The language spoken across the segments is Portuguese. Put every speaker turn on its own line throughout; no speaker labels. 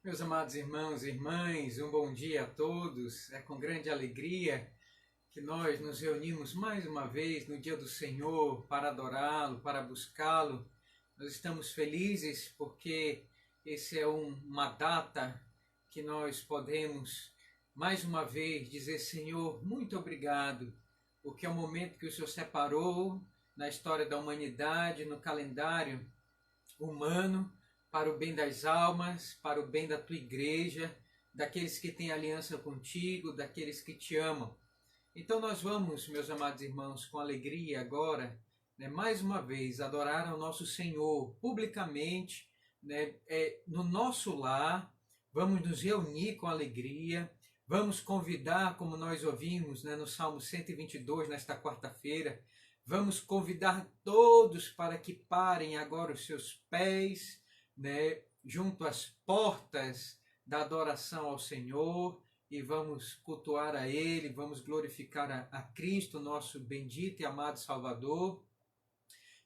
Meus amados irmãos e irmãs, um bom dia a todos. É com grande alegria que nós nos reunimos mais uma vez no dia do Senhor para adorá-lo, para buscá-lo. Nós estamos felizes porque esse é uma data que nós podemos mais uma vez dizer: Senhor, muito obrigado, porque é o momento que o Senhor separou na história da humanidade, no calendário humano, para o bem das almas, para o bem da tua igreja, daqueles que têm aliança contigo, daqueles que te amam. Então nós vamos, meus amados irmãos, com alegria agora, mais uma vez, adorar ao nosso Senhor publicamente, no nosso lar. Vamos nos reunir com alegria, vamos convidar, como nós ouvimos, no Salmo 122, nesta quarta-feira, vamos convidar todos para que parem agora os seus pés, junto às portas da adoração ao Senhor, e vamos cultuar a Ele, vamos glorificar a Cristo, nosso bendito e amado Salvador,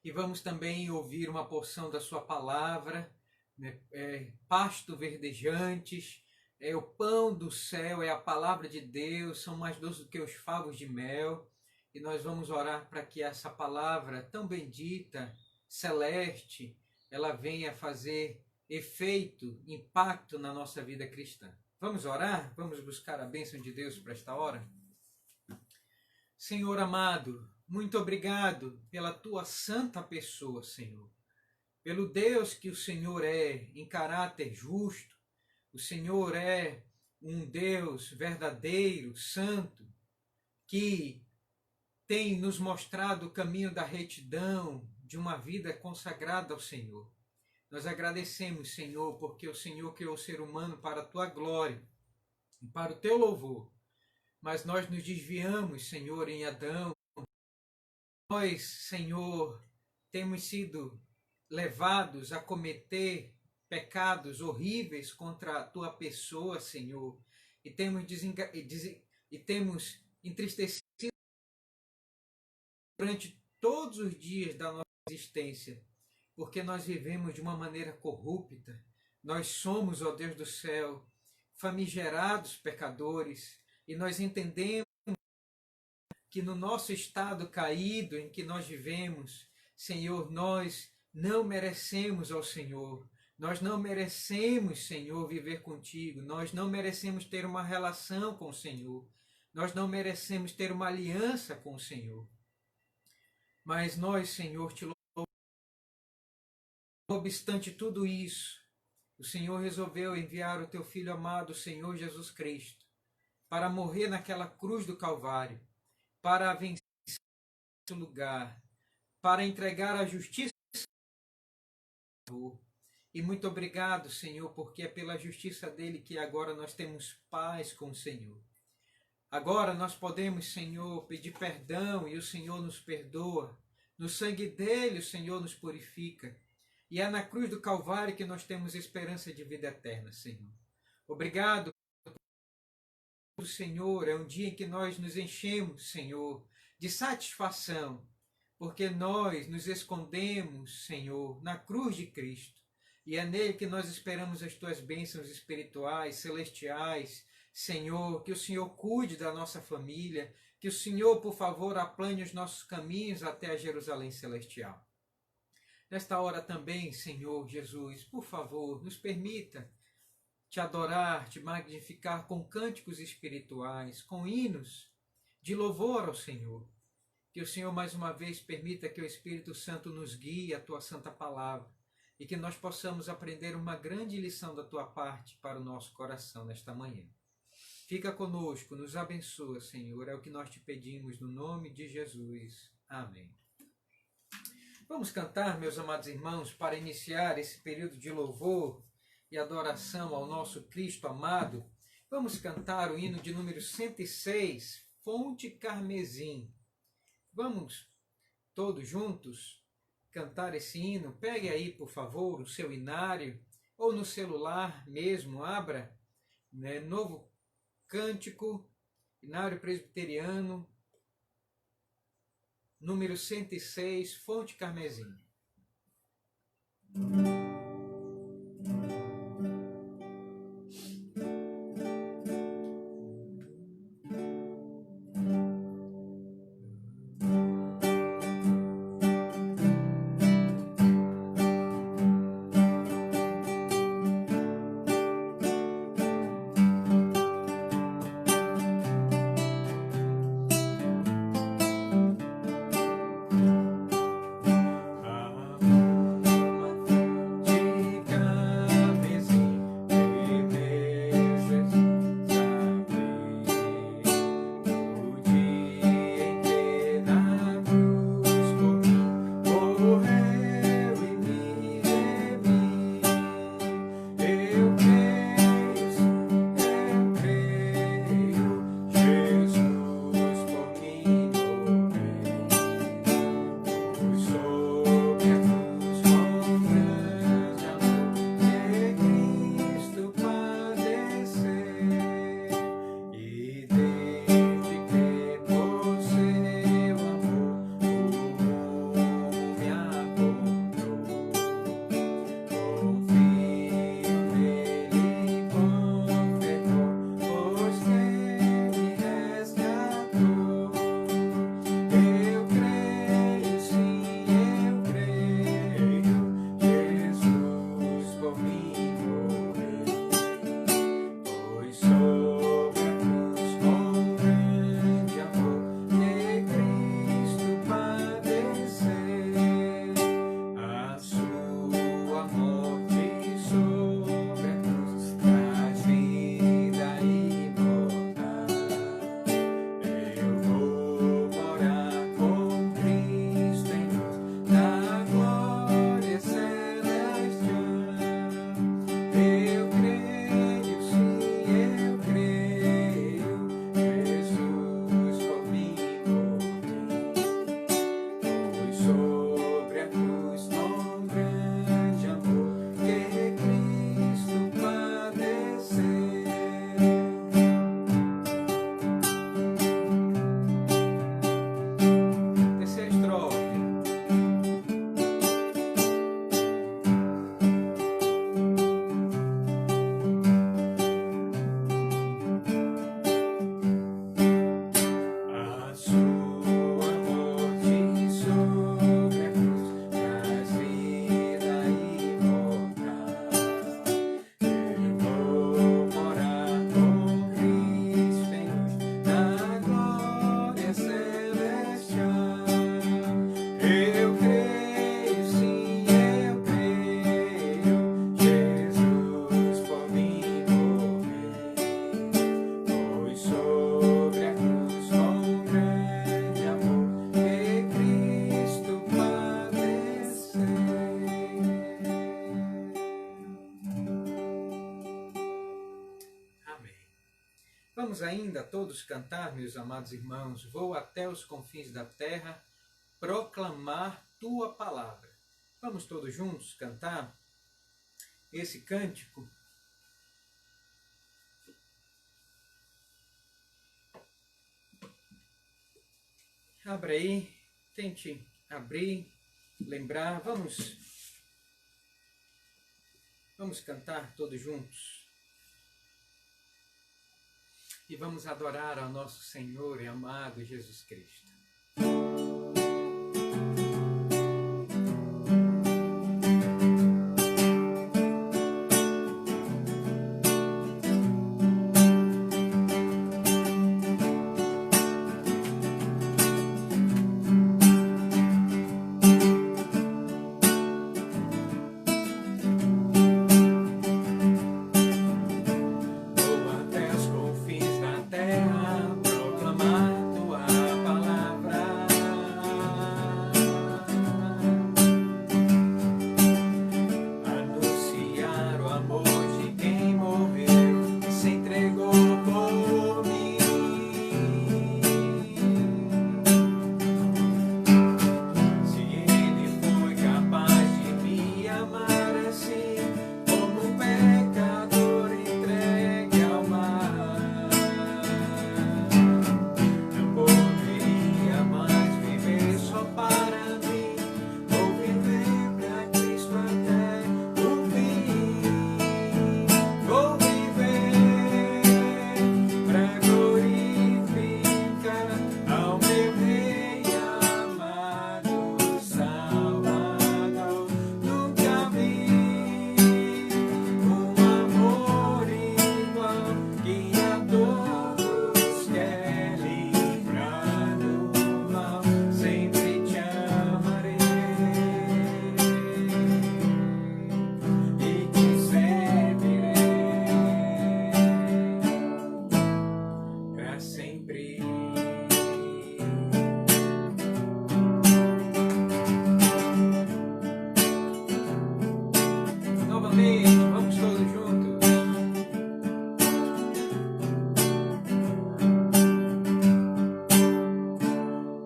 e vamos também ouvir uma porção da sua palavra, pasto verdejantes, é o pão do céu, é a palavra de Deus, são mais doces do que os favos de mel, e nós vamos orar para que essa palavra tão bendita, celeste, ela venha fazer efeito, impacto na nossa vida cristã. Vamos orar? Vamos buscar a bênção de Deus para esta hora? Senhor amado, muito obrigado pela tua santa pessoa, Senhor. Pelo Deus que o Senhor é, em caráter justo. O Senhor é um Deus verdadeiro, santo, que tem nos mostrado o caminho da retidão, de uma vida consagrada ao Senhor. Nós agradecemos, Senhor, porque o Senhor criou o ser humano para a tua glória e para o teu louvor. Mas nós nos desviamos, Senhor, em Adão. Nós, Senhor, temos sido levados a cometer pecados horríveis contra a tua pessoa, Senhor, e temos entristecido durante todos os dias da nossa existência, porque nós vivemos de uma maneira corrupta. Nós somos, ó Deus do céu, famigerados pecadores, e nós entendemos que no nosso estado caído em que nós vivemos, Senhor, nós não merecemos ao Senhor. Nós não merecemos, Senhor, viver contigo. Nós não merecemos ter uma relação com o Senhor. Nós não merecemos ter uma aliança com o Senhor. Mas nós, Senhor, te louvamos. Não obstante tudo isso, o Senhor resolveu enviar o teu Filho amado, o Senhor Jesus Cristo, para morrer naquela cruz do Calvário, para vencer o lugar, para entregar a justiça. E muito obrigado, Senhor, porque é pela justiça dele que agora nós temos paz com o Senhor. Agora nós podemos, Senhor, pedir perdão e o Senhor nos perdoa. No sangue dele o Senhor nos purifica. E é na cruz do Calvário que nós temos esperança de vida eterna, Senhor. Obrigado, Senhor. É um dia em que nós nos enchemos, Senhor, de satisfação, porque nós nos escondemos, Senhor, na cruz de Cristo. E é nele que nós esperamos as tuas bênçãos espirituais, celestiais. Senhor, que o Senhor cuide da nossa família, que o Senhor, por favor, aplane os nossos caminhos até a Jerusalém celestial. Nesta hora também, Senhor Jesus, por favor, nos permita te adorar, te magnificar com cânticos espirituais, com hinos de louvor ao Senhor. Que o Senhor mais uma vez permita que o Espírito Santo nos guie a tua santa palavra e que nós possamos aprender uma grande lição da tua parte para o nosso coração nesta manhã. Fica conosco, nos abençoa, Senhor, é o que nós te pedimos no nome de Jesus. Amém. Vamos cantar, meus amados irmãos, para iniciar esse período de louvor e adoração ao nosso Cristo amado. Vamos cantar o hino de número 106, Fonte Carmesim. Vamos todos juntos cantar esse hino. Pegue aí, por favor, o seu inário, ou no celular mesmo, abra, Novo Cântico, Inário Presbiteriano, número 106, Fonte Carmesim. Vamos ainda todos cantar, meus amados irmãos, vou até os confins da terra proclamar tua palavra. Vamos todos juntos cantar esse cântico. Abra aí, tente abrir, lembrar, vamos cantar todos juntos. E vamos adorar ao nosso Senhor e amado Jesus Cristo. Vamos todos juntos.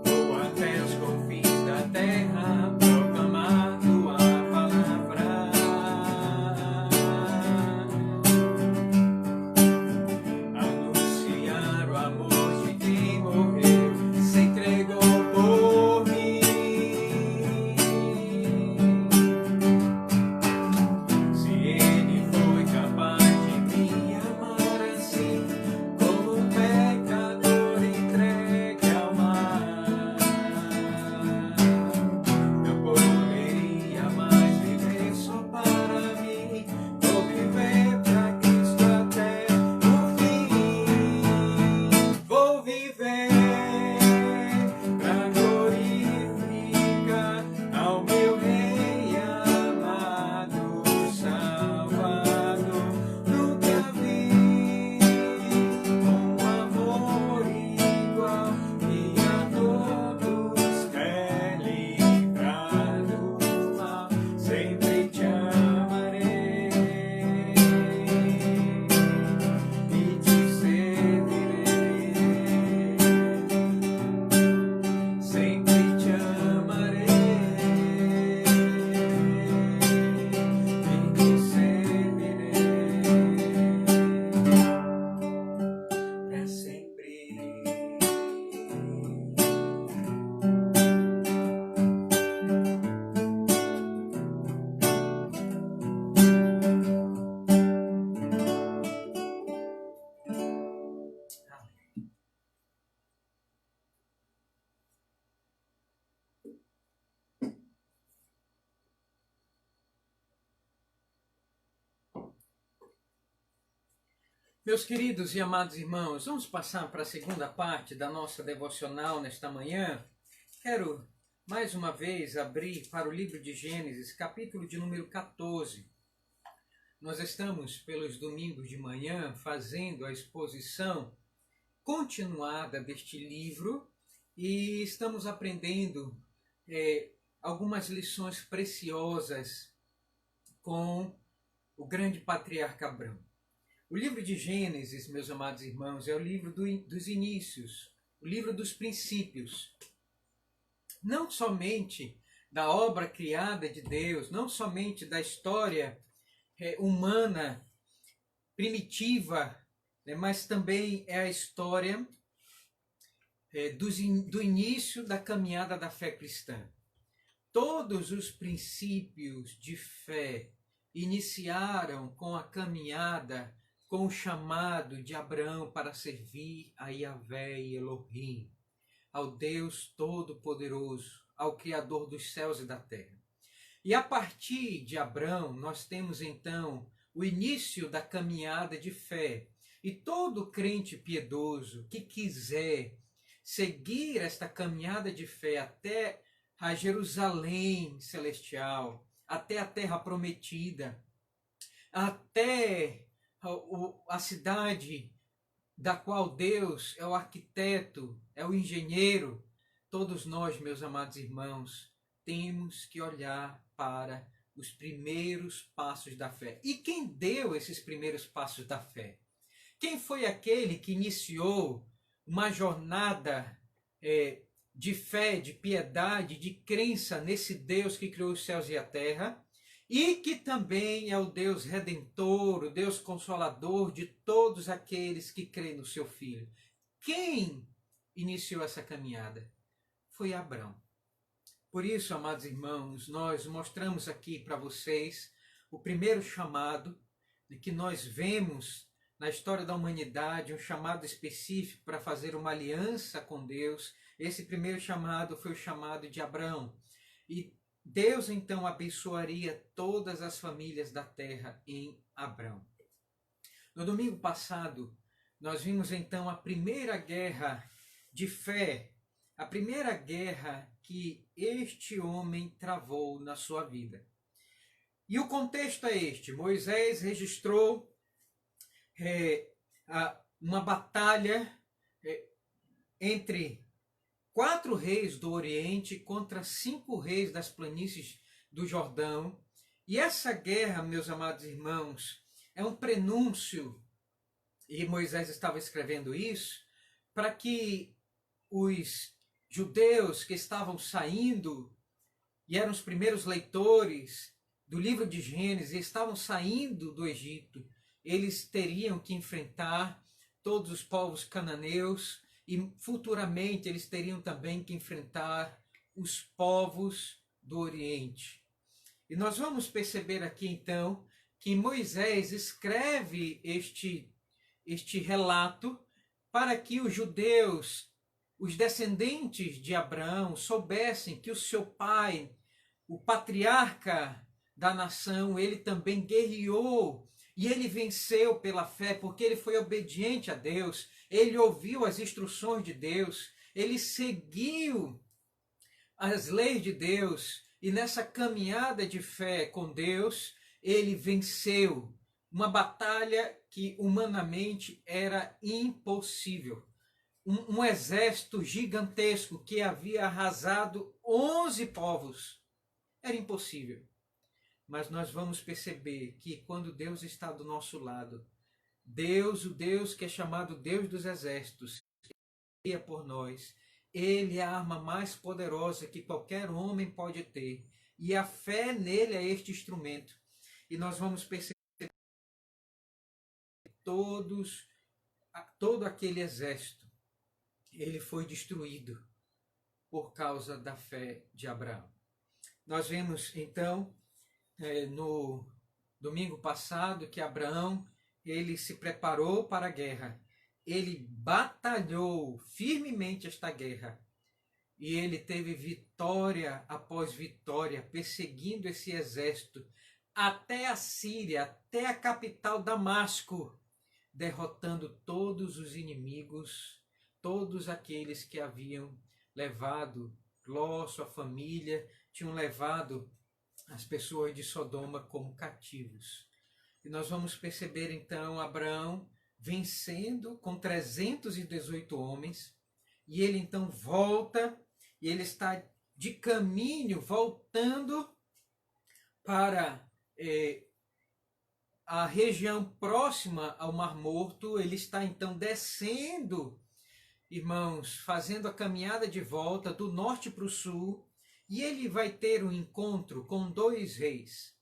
Vou até os confins da terra proclamar tua palavra, anunciar o amor de quem morreu e se entregou por mim. Meus queridos e amados irmãos, vamos passar para a segunda parte da nossa devocional nesta manhã. Quero mais uma vez abrir para o livro de Gênesis, capítulo de número 14. Nós estamos, pelos domingos de manhã, fazendo a exposição continuada deste livro e estamos aprendendo algumas lições preciosas com o grande patriarca Abrão. O livro de Gênesis, meus amados irmãos, é o livro dos inícios, o livro dos princípios. Não somente da obra criada de Deus, não somente da história humana primitiva, né, mas também é a história do início da caminhada da fé cristã. Todos os princípios de fé iniciaram com a caminhada, com o chamado de Abraão para servir a Yahvé e Elohim, ao Deus Todo-Poderoso, ao Criador dos céus e da terra. E a partir de Abraão, nós temos então o início da caminhada de fé. E todo crente piedoso que quiser seguir esta caminhada de fé até a Jerusalém celestial, até a terra prometida, até a cidade da qual Deus é o arquiteto, é o engenheiro, todos nós, meus amados irmãos, temos que olhar para os primeiros passos da fé. E quem deu esses primeiros passos da fé? Quem foi aquele que iniciou uma jornada de fé, de piedade, de crença nesse Deus que criou os céus e a terra, e que também é o Deus redentor, o Deus consolador de todos aqueles que creem no seu Filho? Quem iniciou essa caminhada? Foi Abraão. Por isso, amados irmãos, nós mostramos aqui para vocês o primeiro chamado que nós vemos na história da humanidade, um chamado específico para fazer uma aliança com Deus. Esse primeiro chamado foi o chamado de Abraão. E Deus então abençoaria todas as famílias da terra em Abraão. No domingo passado, nós vimos então a primeira guerra de fé, a primeira guerra que este homem travou na sua vida. E o contexto é este: Moisés registrou uma batalha entre 4 reis do Oriente contra 5 reis das planícies do Jordão. E essa guerra, meus amados irmãos, é um prenúncio, e Moisés estava escrevendo isso, para que os judeus que estavam saindo, e eram os primeiros leitores do livro de Gênesis, e estavam saindo do Egito, eles teriam que enfrentar todos os povos cananeus, e futuramente eles teriam também que enfrentar os povos do Oriente. E nós vamos perceber aqui então que Moisés escreve este relato para que os judeus, os descendentes de Abraão, soubessem que o seu pai, o patriarca da nação, ele também guerreou e ele venceu pela fé, porque ele foi obediente a Deus, ele ouviu as instruções de Deus, ele seguiu as leis de Deus, e nessa caminhada de fé com Deus, ele venceu uma batalha que humanamente era impossível. Um exército gigantesco que havia arrasado 11 povos. Era impossível. Mas nós vamos perceber que quando Deus está do nosso lado, Deus, o Deus que é chamado Deus dos exércitos, guia por nós. Ele é a arma mais poderosa que qualquer homem pode ter. E a fé nele é este instrumento. E nós vamos perceber que todo aquele exército, ele foi destruído por causa da fé de Abraão. Nós vemos então no domingo passado que Abraão, ele se preparou para a guerra, ele batalhou firmemente esta guerra e ele teve vitória após vitória, perseguindo esse exército até a Síria, até a capital Damasco, derrotando todos os inimigos, todos aqueles que haviam levado Ló, sua família, tinham levado as pessoas de Sodoma como cativos. E nós vamos perceber então Abraão vencendo com 318 homens, e ele então volta, e ele está de caminho, voltando para a região próxima ao Mar Morto, ele está então descendo, irmãos, fazendo a caminhada de volta do norte para o sul, e ele vai ter um encontro com dois reis.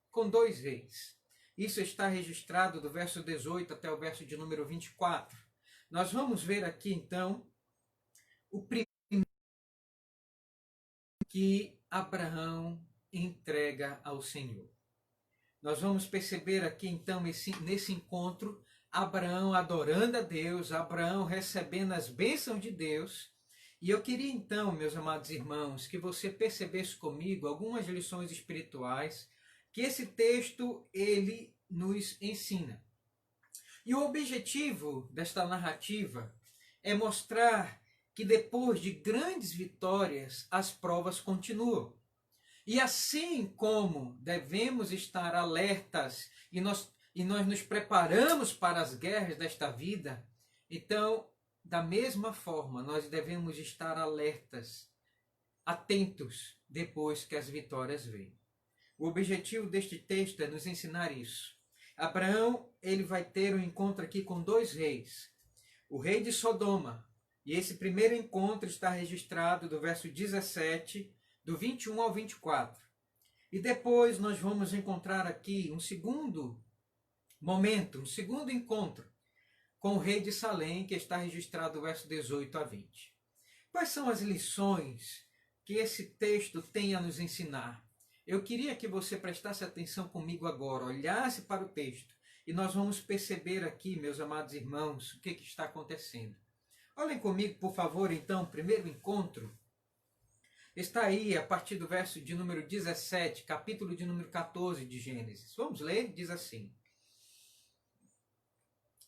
Com dois reis. Isso está registrado do verso 18 até o verso de número 24. Nós vamos ver aqui então o primeiro que Abraão entrega ao Senhor. Nós vamos perceber aqui então nesse encontro Abraão adorando a Deus, Abraão recebendo as bênçãos de Deus. E eu queria então, meus amados irmãos, que você percebesse comigo algumas lições espirituais que esse texto ele nos ensina. E o objetivo desta narrativa é mostrar que depois de grandes vitórias, as provas continuam. E assim como devemos estar alertas e nós nos preparamos para as guerras desta vida, então, da mesma forma, nós devemos estar alertas, atentos, depois que as vitórias vêm. O objetivo deste texto é nos ensinar isso. Abraão, ele vai ter um encontro aqui com dois reis. O rei de Sodoma. E esse primeiro encontro está registrado do verso 17, do 21 ao 24. E depois nós vamos encontrar aqui um segundo momento, um segundo encontro com o rei de Salém, que está registrado do verso 18 a 20. Quais são as lições que esse texto tem a nos ensinar? Eu queria que você prestasse atenção comigo agora, olhasse para o texto, e nós vamos perceber aqui, meus amados irmãos, o que está acontecendo. Olhem comigo, por favor, então, o primeiro encontro está aí a partir do verso de número 17, capítulo de número 14 de Gênesis. Vamos ler? Diz assim.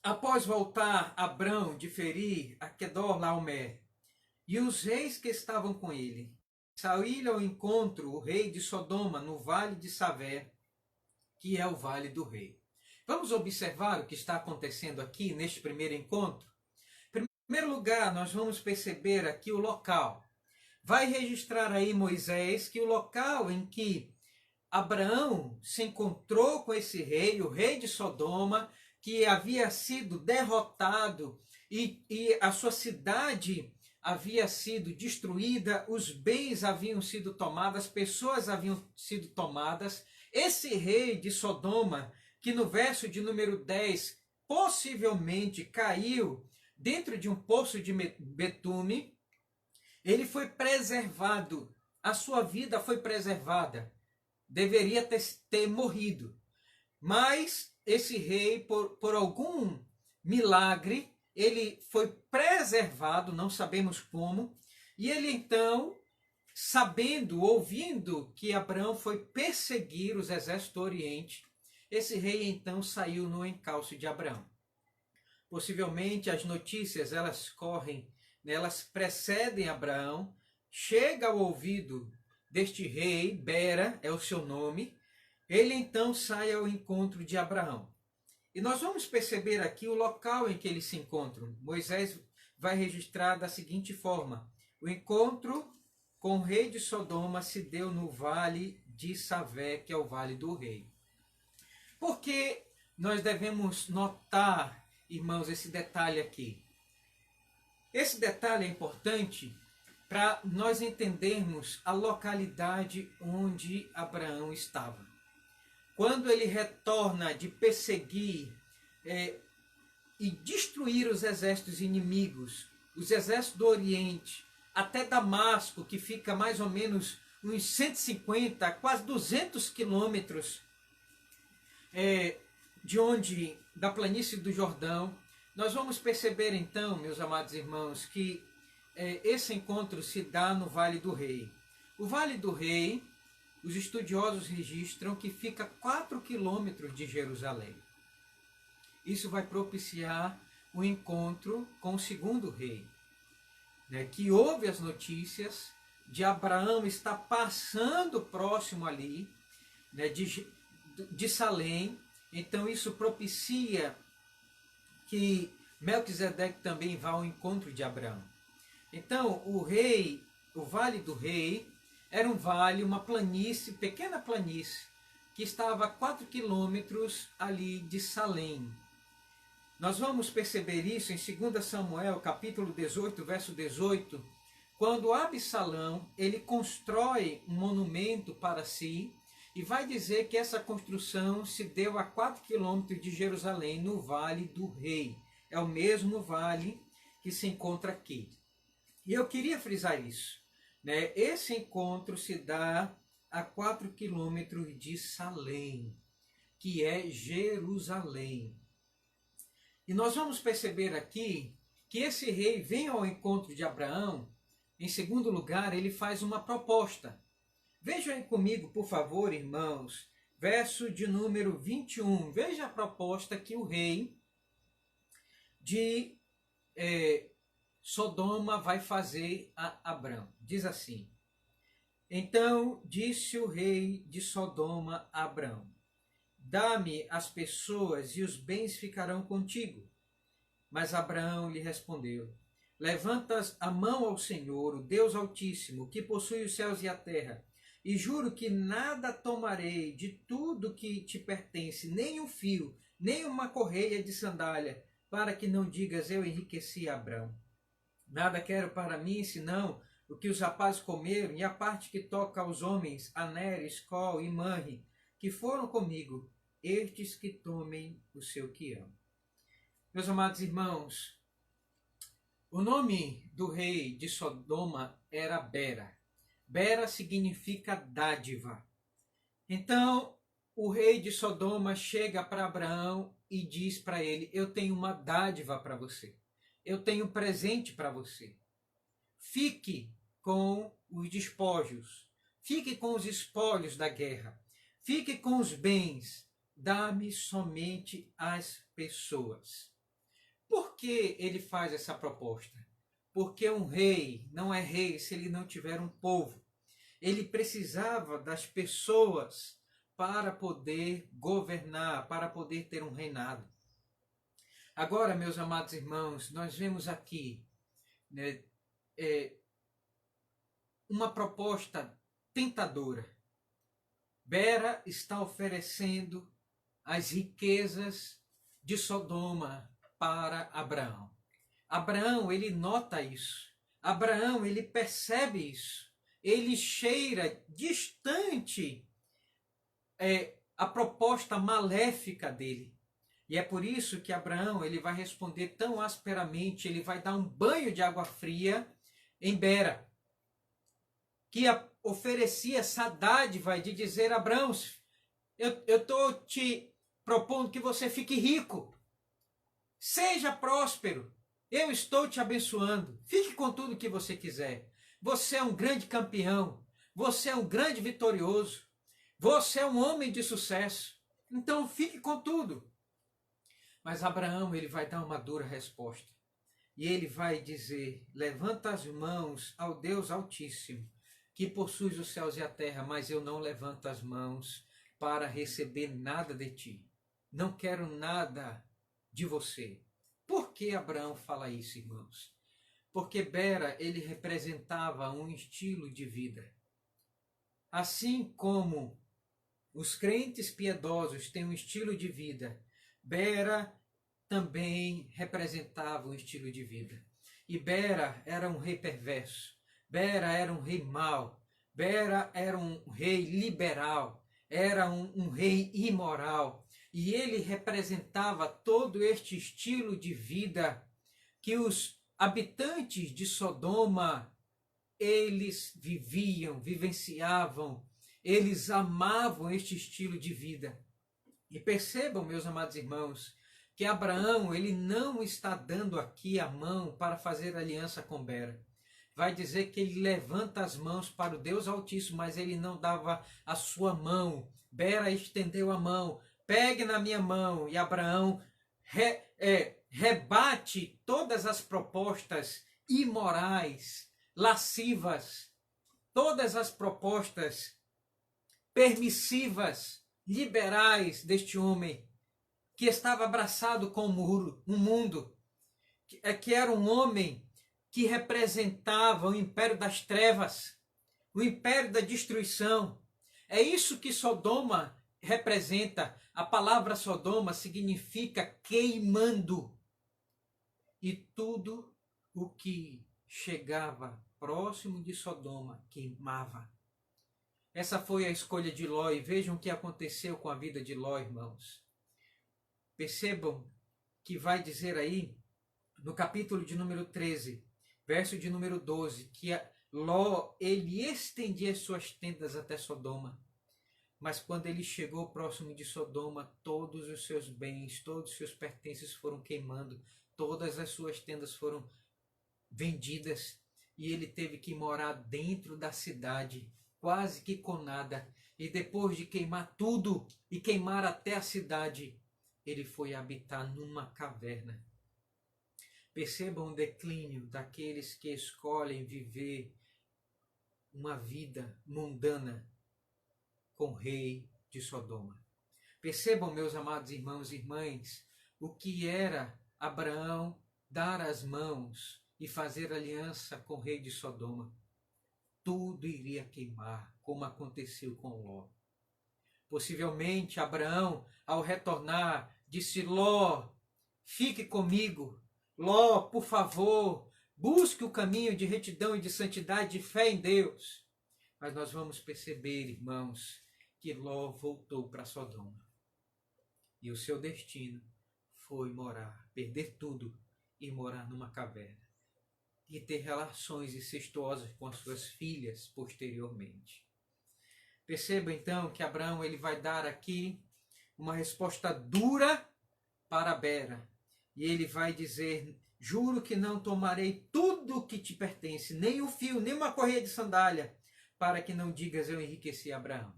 Após voltar Abrão de ferir a Quedorlaomer, e os reis que estavam com ele, saiu ao encontro o rei de Sodoma no vale de Savé, que é o vale do rei. Vamos observar o que está acontecendo aqui neste primeiro encontro? Em primeiro lugar, nós vamos perceber aqui o local. Vai registrar aí Moisés que o local em que Abraão se encontrou com esse rei, o rei de Sodoma, que havia sido derrotado e a sua cidade havia sido destruída, os bens haviam sido tomados, as pessoas haviam sido tomadas. Esse rei de Sodoma, que no verso de número 10 possivelmente caiu dentro de um poço de betume, ele foi preservado, a sua vida foi preservada, deveria ter morrido. Mas esse rei, por algum milagre, ele foi preservado, não sabemos como, e ele então, sabendo, ouvindo que Abraão foi perseguir os exércitos do Oriente, esse rei então saiu no encalço de Abraão. Possivelmente as notícias elas correm, elas precedem Abraão, chega ao ouvido deste rei, Bera é o seu nome, ele então sai ao encontro de Abraão. E nós vamos perceber aqui o local em que eles se encontram. Moisés vai registrar da seguinte forma: o encontro com o rei de Sodoma se deu no vale de Savé, que é o vale do rei. Por que nós devemos notar, irmãos, esse detalhe aqui? Esse detalhe é importante para nós entendermos a localidade onde Abraão estava. Quando ele retorna de perseguir e destruir os exércitos inimigos, os exércitos do Oriente, até Damasco, que fica mais ou menos uns 150, quase 200 quilômetros da planície do Jordão, nós vamos perceber então, meus amados irmãos, que esse encontro se dá no Vale do Rei. O Vale do Rei, os estudiosos registram que fica 4 quilômetros de Jerusalém. Isso vai propiciar o encontro com o segundo rei, que ouve as notícias de Abraão estar passando próximo ali, de Salém. Então isso propicia que Melquisedeque também vá ao encontro de Abraão. Então o Vale do Rei, era um vale, uma planície, pequena planície, que estava a 4 quilômetros ali de Salém. Nós vamos perceber isso em 2 Samuel, capítulo 18, verso 18, quando Absalão, ele constrói um monumento para si, e vai dizer que essa construção se deu a 4 quilômetros de Jerusalém, no Vale do Rei. É o mesmo vale que se encontra aqui. E eu queria frisar isso, né? Esse encontro se dá a 4 quilômetros de Salém, que é Jerusalém. E nós vamos perceber aqui que esse rei vem ao encontro de Abraão. Em segundo lugar, ele faz uma proposta. Vejam aí comigo, por favor, irmãos, verso de número 21. Veja a proposta que o rei de Sodoma vai fazer a Abrão. Diz assim: então disse o rei de Sodoma a Abrão: dá-me as pessoas e os bens ficarão contigo. Mas Abraão lhe respondeu: levantas a mão ao Senhor, o Deus Altíssimo, que possui os céus e a terra, e juro que nada tomarei de tudo que te pertence, nem um fio, nem uma correia de sandália, para que não digas: eu enriqueci Abrão. Nada quero para mim, senão o que os rapazes comeram, e a parte que toca aos homens, Aner, Escol e Manre, que foram comigo, estes que tomem o seu quião. Meus amados irmãos, o nome do rei de Sodoma era Bera. Bera significa dádiva. Então, o rei de Sodoma chega para Abraão e diz para ele: eu tenho uma dádiva para você. Eu tenho um presente para você. Fique com os despojos. Fique com os espólios da guerra. Fique com os bens. Dá-me somente as pessoas. Por que ele faz essa proposta? Porque um rei não é rei se ele não tiver um povo. Ele precisava das pessoas para poder governar, para poder ter um reinado. Agora, meus amados irmãos, nós vemos aqui, né, uma proposta tentadora. Bera está oferecendo as riquezas de Sodoma para Abraão. Abraão, ele nota isso. Abraão, ele percebe isso. Ele cheira distante a proposta maléfica dele. E é por isso que Abraão, ele vai responder tão asperamente, ele vai dar um banho de água fria em Bera, que oferecia essa dádiva de dizer: Abraão, eu estou te propondo que você fique rico, seja próspero, eu estou te abençoando, fique com tudo que você quiser. Você é um grande campeão, você é um grande vitorioso, você é um homem de sucesso, então fique com tudo. Mas Abraão, ele vai dar uma dura resposta. E ele vai dizer: levanta as mãos ao Deus Altíssimo, que possui os céus e a terra, mas eu não levanto as mãos para receber nada de ti. Não quero nada de você. Por que Abraão fala isso, irmãos? Porque Bera, ele representava um estilo de vida. Assim como os crentes piedosos têm um estilo de vida, Bera também representava um estilo de vida. E Bera era um rei perverso. Bera era um rei mau. Bera era um rei liberal. Era um rei imoral. E ele representava todo este estilo de vida que os habitantes de Sodoma, eles viviam, vivenciavam, eles amavam este estilo de vida. E percebam, meus amados irmãos, que Abraão, ele não está dando aqui a mão para fazer aliança com Bera. Vai dizer que ele levanta as mãos para o Deus Altíssimo, mas ele não dava a sua mão. Bera estendeu a mão: pegue na minha mão. E Abraão rebate todas as propostas imorais, lascivas, todas as propostas permissivas, liberais deste homem, que estava abraçado com um mundo, que era um homem que representava o império das trevas, o império da destruição. É isso que Sodoma representa, a palavra Sodoma significa queimando. E tudo o que chegava próximo de Sodoma queimava. Essa foi a escolha de Ló, e vejam o que aconteceu com a vida de Ló, irmãos. Percebam que vai dizer aí, no capítulo de número 13, verso de número 12, que Ló, ele estendia suas tendas até Sodoma. Mas quando ele chegou próximo de Sodoma, todos os seus bens, todos os seus pertences foram queimando, todas as suas tendas foram vendidas, e ele teve que morar dentro da cidade, quase que com nada. E depois de queimar tudo e queimar até a cidade, ele foi habitar numa caverna. Percebam o declínio daqueles que escolhem viver uma vida mundana com o rei de Sodoma. Percebam, meus amados irmãos e irmãs, o que era Abraão dar as mãos e fazer aliança com o rei de Sodoma. Tudo iria queimar, como aconteceu com Ló. Possivelmente Abraão, ao retornar, disse: Ló, fique comigo. Ló, por favor, busque o caminho de retidão e de santidade, de fé em Deus. Mas nós vamos perceber, irmãos, que Ló voltou para Sodoma. E o seu destino foi morar, perder tudo e morar numa caverna. E ter relações incestuosas com as suas filhas posteriormente. Perceba então que Abraão ele vai dar aqui uma resposta dura para Bera. E ele vai dizer: juro que não tomarei tudo o que te pertence, nem o fio, nem uma correia de sandália, para que não digas eu enriqueci Abraão.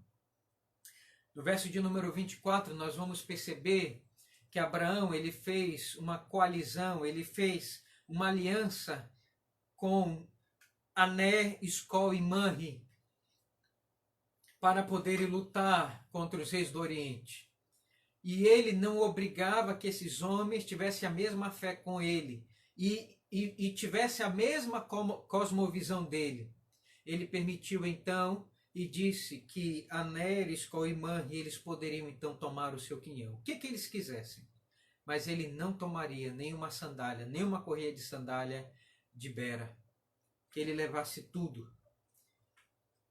No verso de número 24, nós vamos perceber que Abraão ele fez uma coalizão, ele fez uma aliança com Aner, Escol e Manre para poderem lutar contra os reis do Oriente. E ele não obrigava que esses homens tivessem a mesma fé com ele e tivessem a mesma cosmovisão dele. Ele permitiu então e disse que Aner, Escol e Manre eles poderiam então tomar o seu quinhão, o que eles quisessem. Mas ele não tomaria nenhuma sandália, nenhuma correia de sandália de Bera, que ele levasse tudo.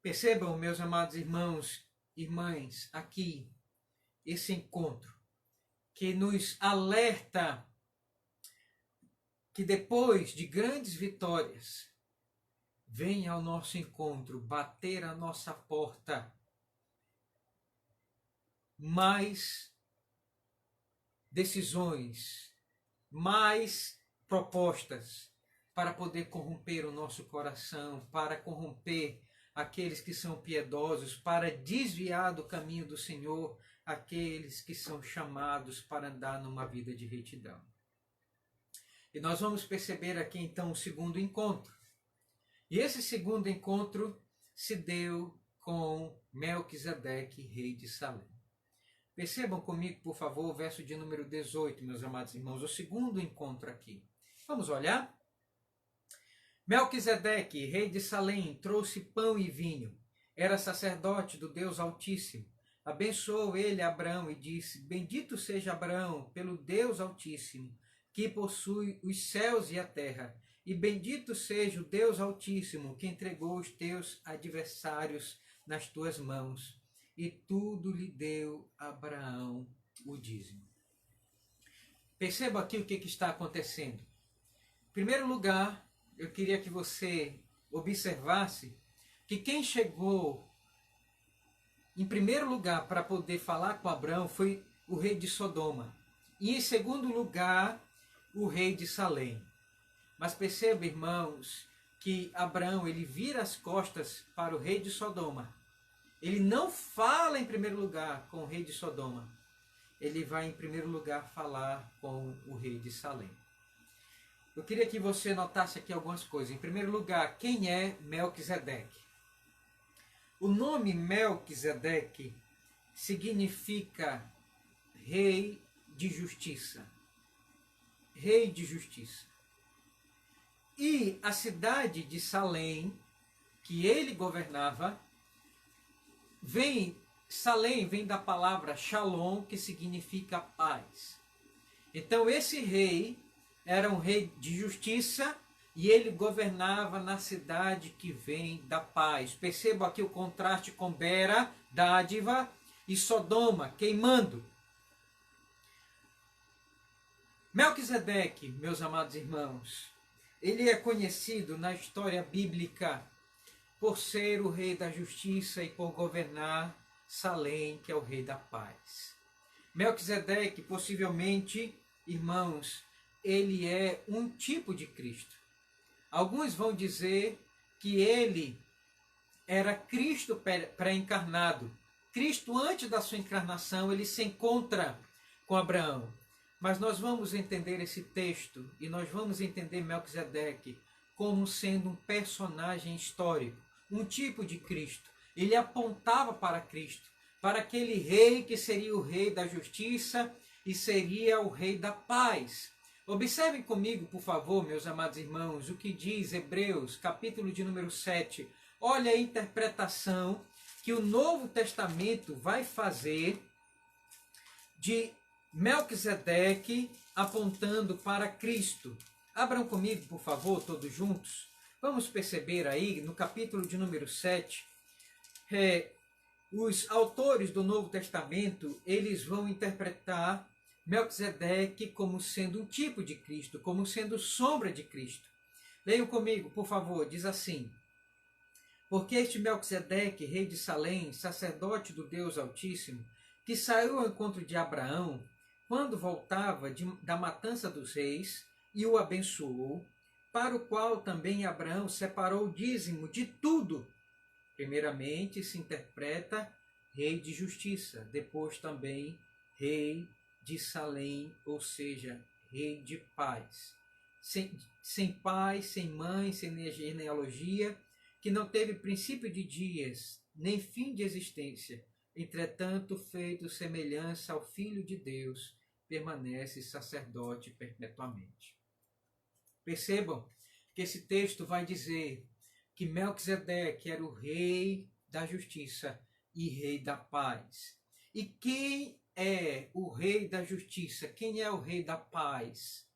Percebam, meus amados irmãos e irmãs, aqui, esse encontro, que nos alerta que depois de grandes vitórias, vem ao nosso encontro, bater a nossa porta, mais decisões, mais propostas, para poder corromper o nosso coração, para corromper aqueles que são piedosos, para desviar do caminho do Senhor aqueles que são chamados para andar numa vida de retidão. E nós vamos perceber aqui então o segundo encontro. E esse segundo encontro se deu com Melquisedeque, rei de Salém. Percebam comigo, por favor, o verso de número 18, meus amados irmãos, o segundo encontro aqui. Vamos olhar? Melquisedeque, rei de Salém, trouxe pão e vinho. Era sacerdote do Deus Altíssimo. Abençoou ele Abraão e disse: bendito seja Abraão pelo Deus Altíssimo, que possui os céus e a terra. E bendito seja o Deus Altíssimo, que entregou os teus adversários nas tuas mãos. E tudo lhe deu Abraão o dízimo. Perceba aqui o que está acontecendo. Em primeiro lugar, eu queria que você observasse que quem chegou em primeiro lugar para poder falar com Abraão foi o rei de Sodoma. E em segundo lugar, o rei de Salém. Mas perceba, irmãos, que Abraão ele vira as costas para o rei de Sodoma. Ele não fala em primeiro lugar com o rei de Sodoma. Ele vai em primeiro lugar falar com o rei de Salém. Eu queria que você notasse aqui algumas coisas. Em primeiro lugar, quem é Melquisedeque? O nome Melquisedeque significa rei de justiça. Rei de justiça. E a cidade de Salém, que ele governava, vem Salém vem da palavra Shalom, que significa paz. Então esse rei era um rei de justiça e ele governava na cidade que vem da paz. Perceba aqui o contraste com Bera, dádiva, e Sodoma, queimando. Melquisedeque, meus amados irmãos, ele é conhecido na história bíblica por ser o rei da justiça e por governar Salém, que é o rei da paz. Melquisedeque, possivelmente, irmãos, ele é um tipo de Cristo. Alguns vão dizer que ele era Cristo pré-encarnado. Cristo, antes da sua encarnação, ele se encontra com Abraão. Mas nós vamos entender esse texto e nós vamos entender Melquisedeque como sendo um personagem histórico, um tipo de Cristo. Ele apontava para Cristo, para aquele rei que seria o rei da justiça e seria o rei da paz. Observem comigo, por favor, meus amados irmãos, o que diz Hebreus, capítulo de número 7. Olha a interpretação que o Novo Testamento vai fazer de Melquisedeque apontando para Cristo. Abram comigo, por favor, todos juntos. Vamos perceber aí, no capítulo de número 7, os autores do Novo Testamento, eles vão interpretar Melquisedeque como sendo um tipo de Cristo, como sendo sombra de Cristo. Leiam comigo, por favor, diz assim: porque este Melquisedeque, rei de Salém, sacerdote do Deus Altíssimo, que saiu ao encontro de Abraão, quando voltava da matança dos reis, e o abençoou, para o qual também Abraão separou o dízimo de tudo. Primeiramente se interpreta rei de justiça, depois também rei de Salém, ou seja, rei de paz. Sem pai, sem mãe, sem genealogia, que não teve princípio de dias, nem fim de existência, entretanto feito semelhança ao Filho de Deus, permanece sacerdote perpetuamente. Percebam que esse texto vai dizer que Melquisedeque era o rei da justiça e rei da paz. E quem é o rei da justiça? Quem é o rei da paz?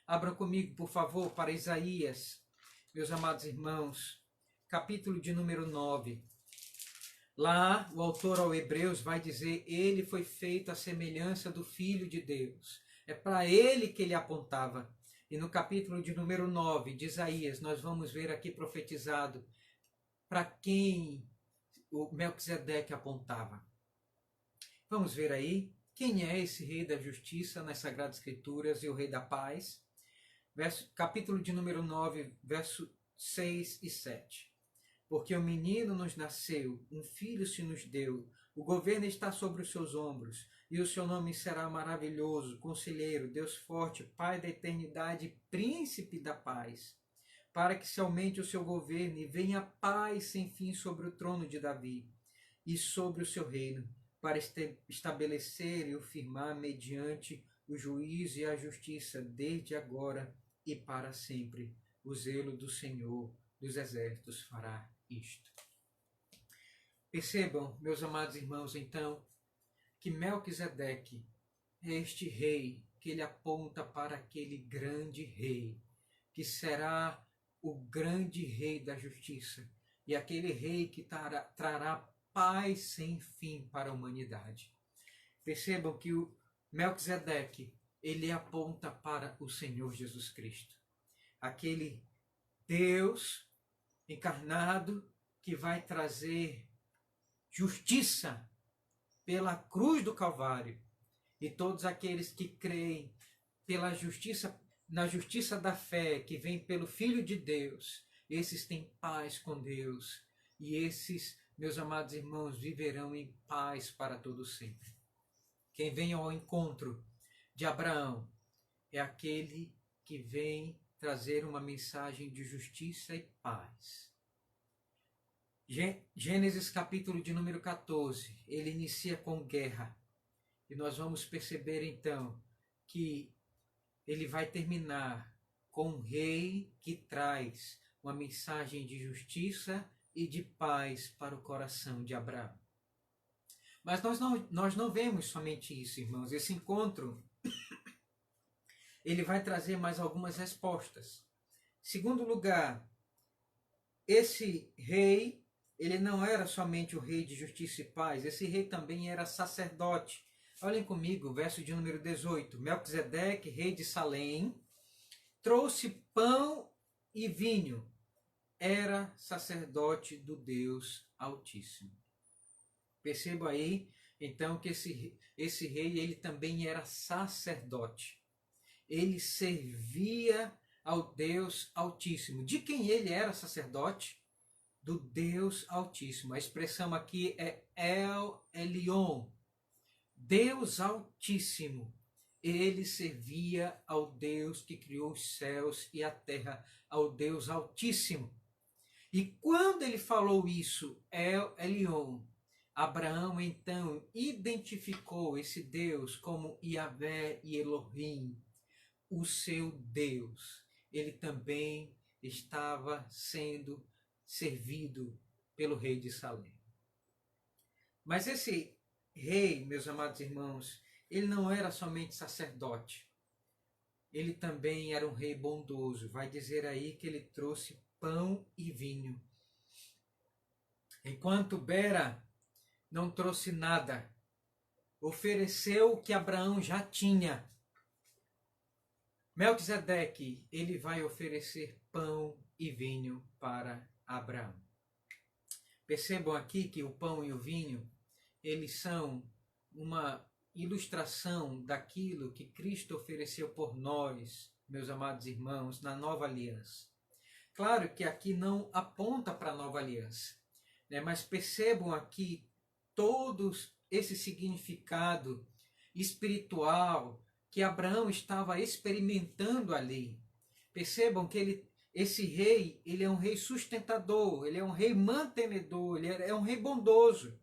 Abram comigo, por favor, para Isaías, meus amados irmãos, capítulo de número 9. Lá, o autor ao Hebreus vai dizer, ele foi feito à semelhança do Filho de Deus. É para ele que ele apontava. E no capítulo de número 9 de Isaías, nós vamos ver aqui profetizado para quem o Melquisedeque apontava. Vamos ver aí quem é esse rei da justiça nas Sagradas Escrituras e o rei da paz. Capítulo de número 9, verso 6 e 7. Porque um menino nos nasceu, um filho se nos deu, o governo está sobre os seus ombros, e o seu nome será maravilhoso, conselheiro, Deus forte, Pai da eternidade, príncipe da paz. Para que se aumente o seu governo e venha paz sem fim sobre o trono de Davi e sobre o seu reino, para estabelecer e o firmar mediante o juízo e a justiça, desde agora e para sempre. O zelo do Senhor dos exércitos fará isto. Percebam, meus amados irmãos, então, que Melquisedeque é este rei que ele aponta para aquele grande rei, que será o grande rei da justiça, e aquele rei que trará paz sem fim para a humanidade. Percebam que o Melquisedeque, ele aponta para o Senhor Jesus Cristo, aquele Deus encarnado que vai trazer justiça pela cruz do Calvário, e todos aqueles que creem pela justiça, na justiça da fé que vem pelo Filho de Deus, esses têm paz com Deus, e esses, meus amados irmãos, viverão em paz para todo sempre. Quem vem ao encontro de Abraão é aquele que vem trazer uma mensagem de justiça e paz. Gênesis capítulo de número 14, ele inicia com guerra. E nós vamos perceber então que ele vai terminar com um rei que traz uma mensagem de justiça e de paz para o coração de Abraão. Mas nós não vemos somente isso, irmãos. Esse encontro, ele vai trazer mais algumas respostas. Segundo lugar, esse rei, ele não era somente o rei de justiça e paz, esse rei também era sacerdote. Olhem comigo, verso de número 18. Melquisedeque, rei de Salém, trouxe pão e vinho. Era sacerdote do Deus Altíssimo. Perceba aí, então, que esse rei, ele também era sacerdote. Ele servia ao Deus Altíssimo. De quem ele era sacerdote? Do Deus Altíssimo. A expressão aqui é El Elyon, Deus Altíssimo. Ele servia ao Deus que criou os céus e a terra, ao Deus Altíssimo. E quando ele falou isso, El Elyon, Abraão então identificou esse Deus como Yahvé e Elohim, o seu Deus. Ele também estava sendo servido pelo rei de Salém. Mas esse rei, meus amados irmãos, ele não era somente sacerdote. Ele também era um rei bondoso. Vai dizer aí que ele trouxe pão e vinho. Enquanto Bera não trouxe nada, ofereceu o que Abraão já tinha. Melquisedeque, ele vai oferecer pão e vinho para Abraão. Percebam aqui que o pão e o vinho, eles são uma ilustração daquilo que Cristo ofereceu por nós, meus amados irmãos, na nova aliança. Claro que aqui não aponta para a nova aliança, né? Mas percebam aqui todo esse significado espiritual que Abraão estava experimentando ali. Percebam que esse rei, ele é um rei sustentador, ele é um rei mantenedor, ele é um rei bondoso.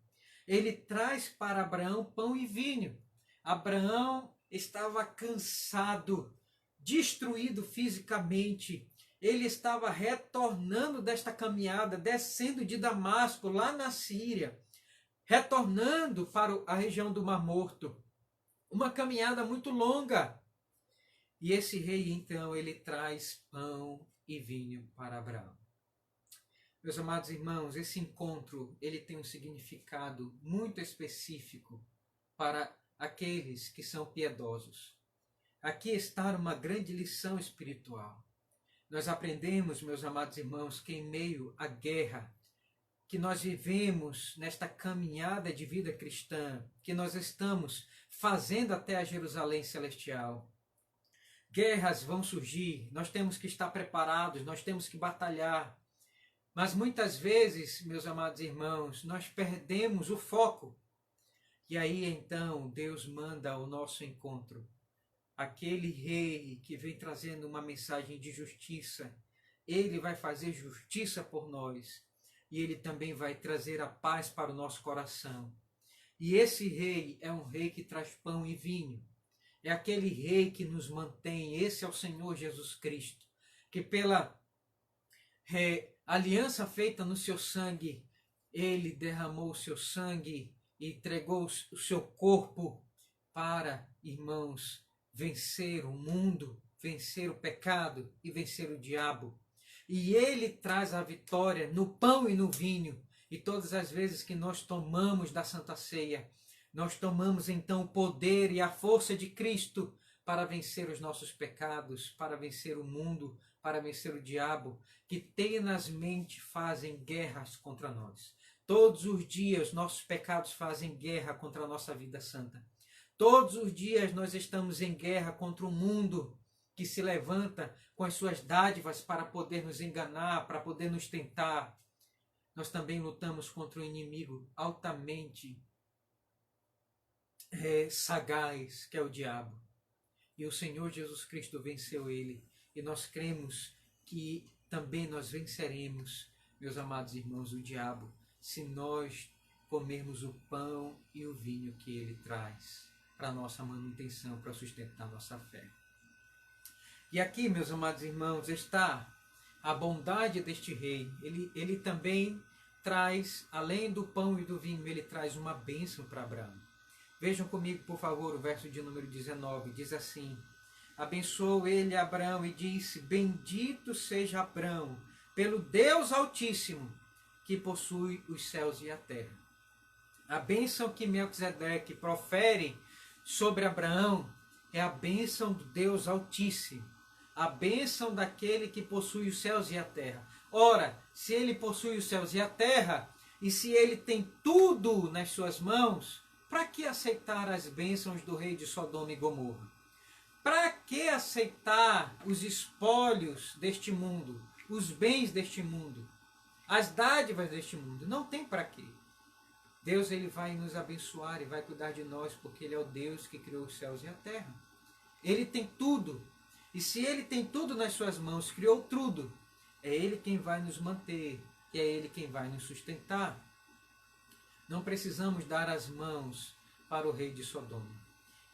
Ele traz para Abraão pão e vinho. Abraão estava cansado, destruído fisicamente. Ele estava retornando desta caminhada, descendo de Damasco, lá na Síria, retornando para a região do Mar Morto. Uma caminhada muito longa. E esse rei, então, ele traz pão e vinho para Abraão. Meus amados irmãos, esse encontro, ele tem um significado muito específico para aqueles que são piedosos. Aqui está uma grande lição espiritual. Nós aprendemos, meus amados irmãos, que em meio à guerra que nós vivemos nesta caminhada de vida cristã, que nós estamos fazendo até a Jerusalém celestial, guerras vão surgir, nós temos que estar preparados, nós temos que batalhar. Mas muitas vezes, meus amados irmãos, nós perdemos o foco. E aí então Deus manda ao nosso encontro aquele rei que vem trazendo uma mensagem de justiça. Ele vai fazer justiça por nós. E ele também vai trazer a paz para o nosso coração. E esse rei é um rei que traz pão e vinho. É aquele rei que nos mantém. Esse é o Senhor Jesus Cristo, que pela aliança feita no seu sangue, ele derramou o seu sangue e entregou o seu corpo para, irmãos, vencer o mundo, vencer o pecado e vencer o diabo. E ele traz a vitória no pão e no vinho. E todas as vezes que nós tomamos da Santa Ceia, nós tomamos então o poder e a força de Cristo para vencer os nossos pecados, para vencer o mundo, para vencer o diabo, que tenazmente fazem guerras contra nós. Todos os dias nossos pecados fazem guerra contra a nossa vida santa. Todos os dias nós estamos em guerra contra o mundo que se levanta com as suas dádivas para poder nos enganar, para poder nos tentar. Nós também lutamos contra um inimigo altamente sagaz, que é o diabo. E o Senhor Jesus Cristo venceu ele. E nós cremos que também nós venceremos, meus amados irmãos, o diabo, se nós comermos o pão e o vinho que ele traz para a nossa manutenção, para sustentar a nossa fé. E aqui, meus amados irmãos, está a bondade deste rei. Ele também traz, além do pão e do vinho, ele traz uma bênção para Abraão. Vejam comigo, por favor, o verso de número 19, diz assim: abençoou ele Abraão e disse: bendito seja Abraão pelo Deus Altíssimo, que possui os céus e a terra. A bênção que Melquisedeque profere sobre Abraão é a bênção do Deus Altíssimo, a bênção daquele que possui os céus e a terra. Ora, se ele possui os céus e a terra, e se ele tem tudo nas suas mãos, para que aceitar as bênçãos do rei de Sodoma e Gomorra? Para que aceitar os espólios deste mundo, os bens deste mundo, as dádivas deste mundo? Não tem para quê. Deus, ele vai nos abençoar e vai cuidar de nós, porque ele é o Deus que criou os céus e a terra. Ele tem tudo. E se ele tem tudo nas suas mãos, criou tudo, é ele quem vai nos manter, e é ele quem vai nos sustentar. Não precisamos dar as mãos para o rei de Sodoma.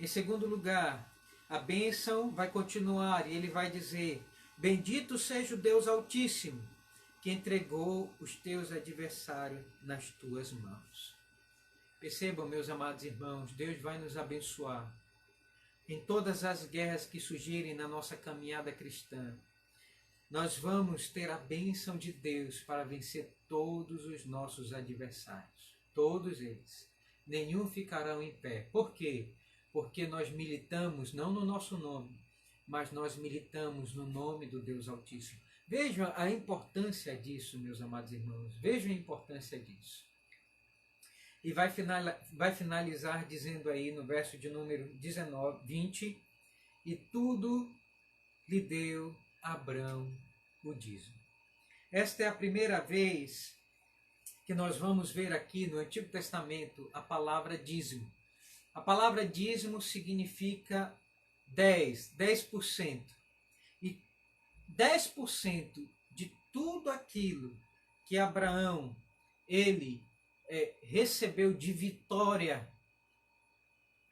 Em segundo lugar, a bênção vai continuar e ele vai dizer: bendito seja o Deus Altíssimo, que entregou os teus adversários nas tuas mãos. Percebam, meus amados irmãos, Deus vai nos abençoar em todas as guerras que surgirem na nossa caminhada cristã. Nós vamos ter a bênção de Deus para vencer todos os nossos adversários. Todos eles. Nenhum ficarão em pé. Por quê? Porque nós militamos não no nosso nome, mas nós militamos no nome do Deus Altíssimo. Vejam a importância disso, meus amados irmãos. Vejam a importância disso. E vai finalizar dizendo aí no verso de número 20, e tudo lhe deu Abrão o dízimo. Esta é a primeira vez que nós vamos ver aqui no Antigo Testamento a palavra dízimo. A palavra dízimo significa 10%. E 10% de tudo aquilo que Abraão, ele recebeu de vitória,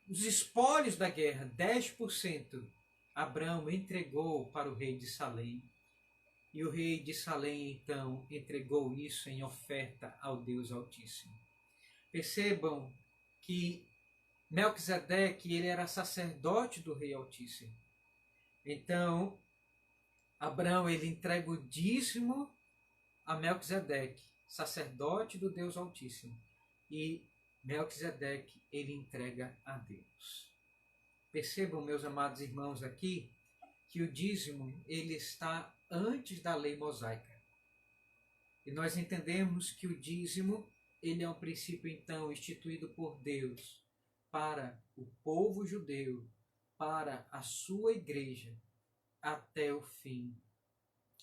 os espólios da guerra, 10%, Abraão entregou para o rei de Salém. E o rei de Salém, então, entregou isso em oferta ao Deus Altíssimo. Percebam que Melquisedeque, ele era sacerdote do rei Altíssimo. Então, Abraão, ele entrega o dízimo a Melquisedeque, sacerdote do Deus Altíssimo. E Melquisedeque, ele entrega a Deus. Percebam, meus amados irmãos, aqui, que o dízimo, ele está antes da lei mosaica. E nós entendemos que o dízimo, ele é um princípio, então, instituído por Deus para o povo judeu, para a sua igreja, até o fim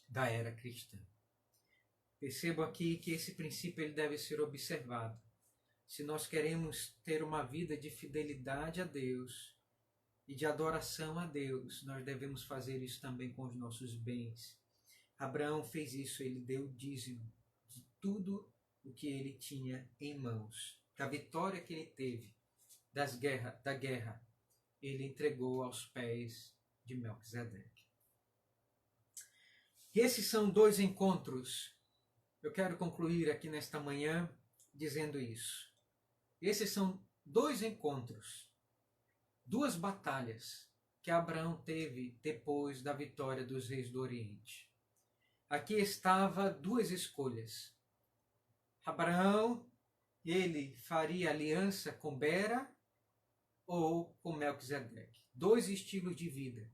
da era cristã. Percebo aqui que esse princípio ele deve ser observado. Se nós queremos ter uma vida de fidelidade a Deus e de adoração a Deus, nós devemos fazer isso também com os nossos bens. Abraão fez isso, ele deu o dízimo de tudo o que ele tinha em mãos. Da vitória que ele teve da guerra, ele entregou aos pés de Melquisedeque. E esses são dois encontros. Eu quero concluir aqui nesta manhã dizendo isso. Esses são dois encontros, duas batalhas que Abraão teve depois da vitória dos reis do Oriente. Aqui estava duas escolhas. Abraão, ele faria aliança com Bera ou com Melquisedeque. Dois estilos de vida,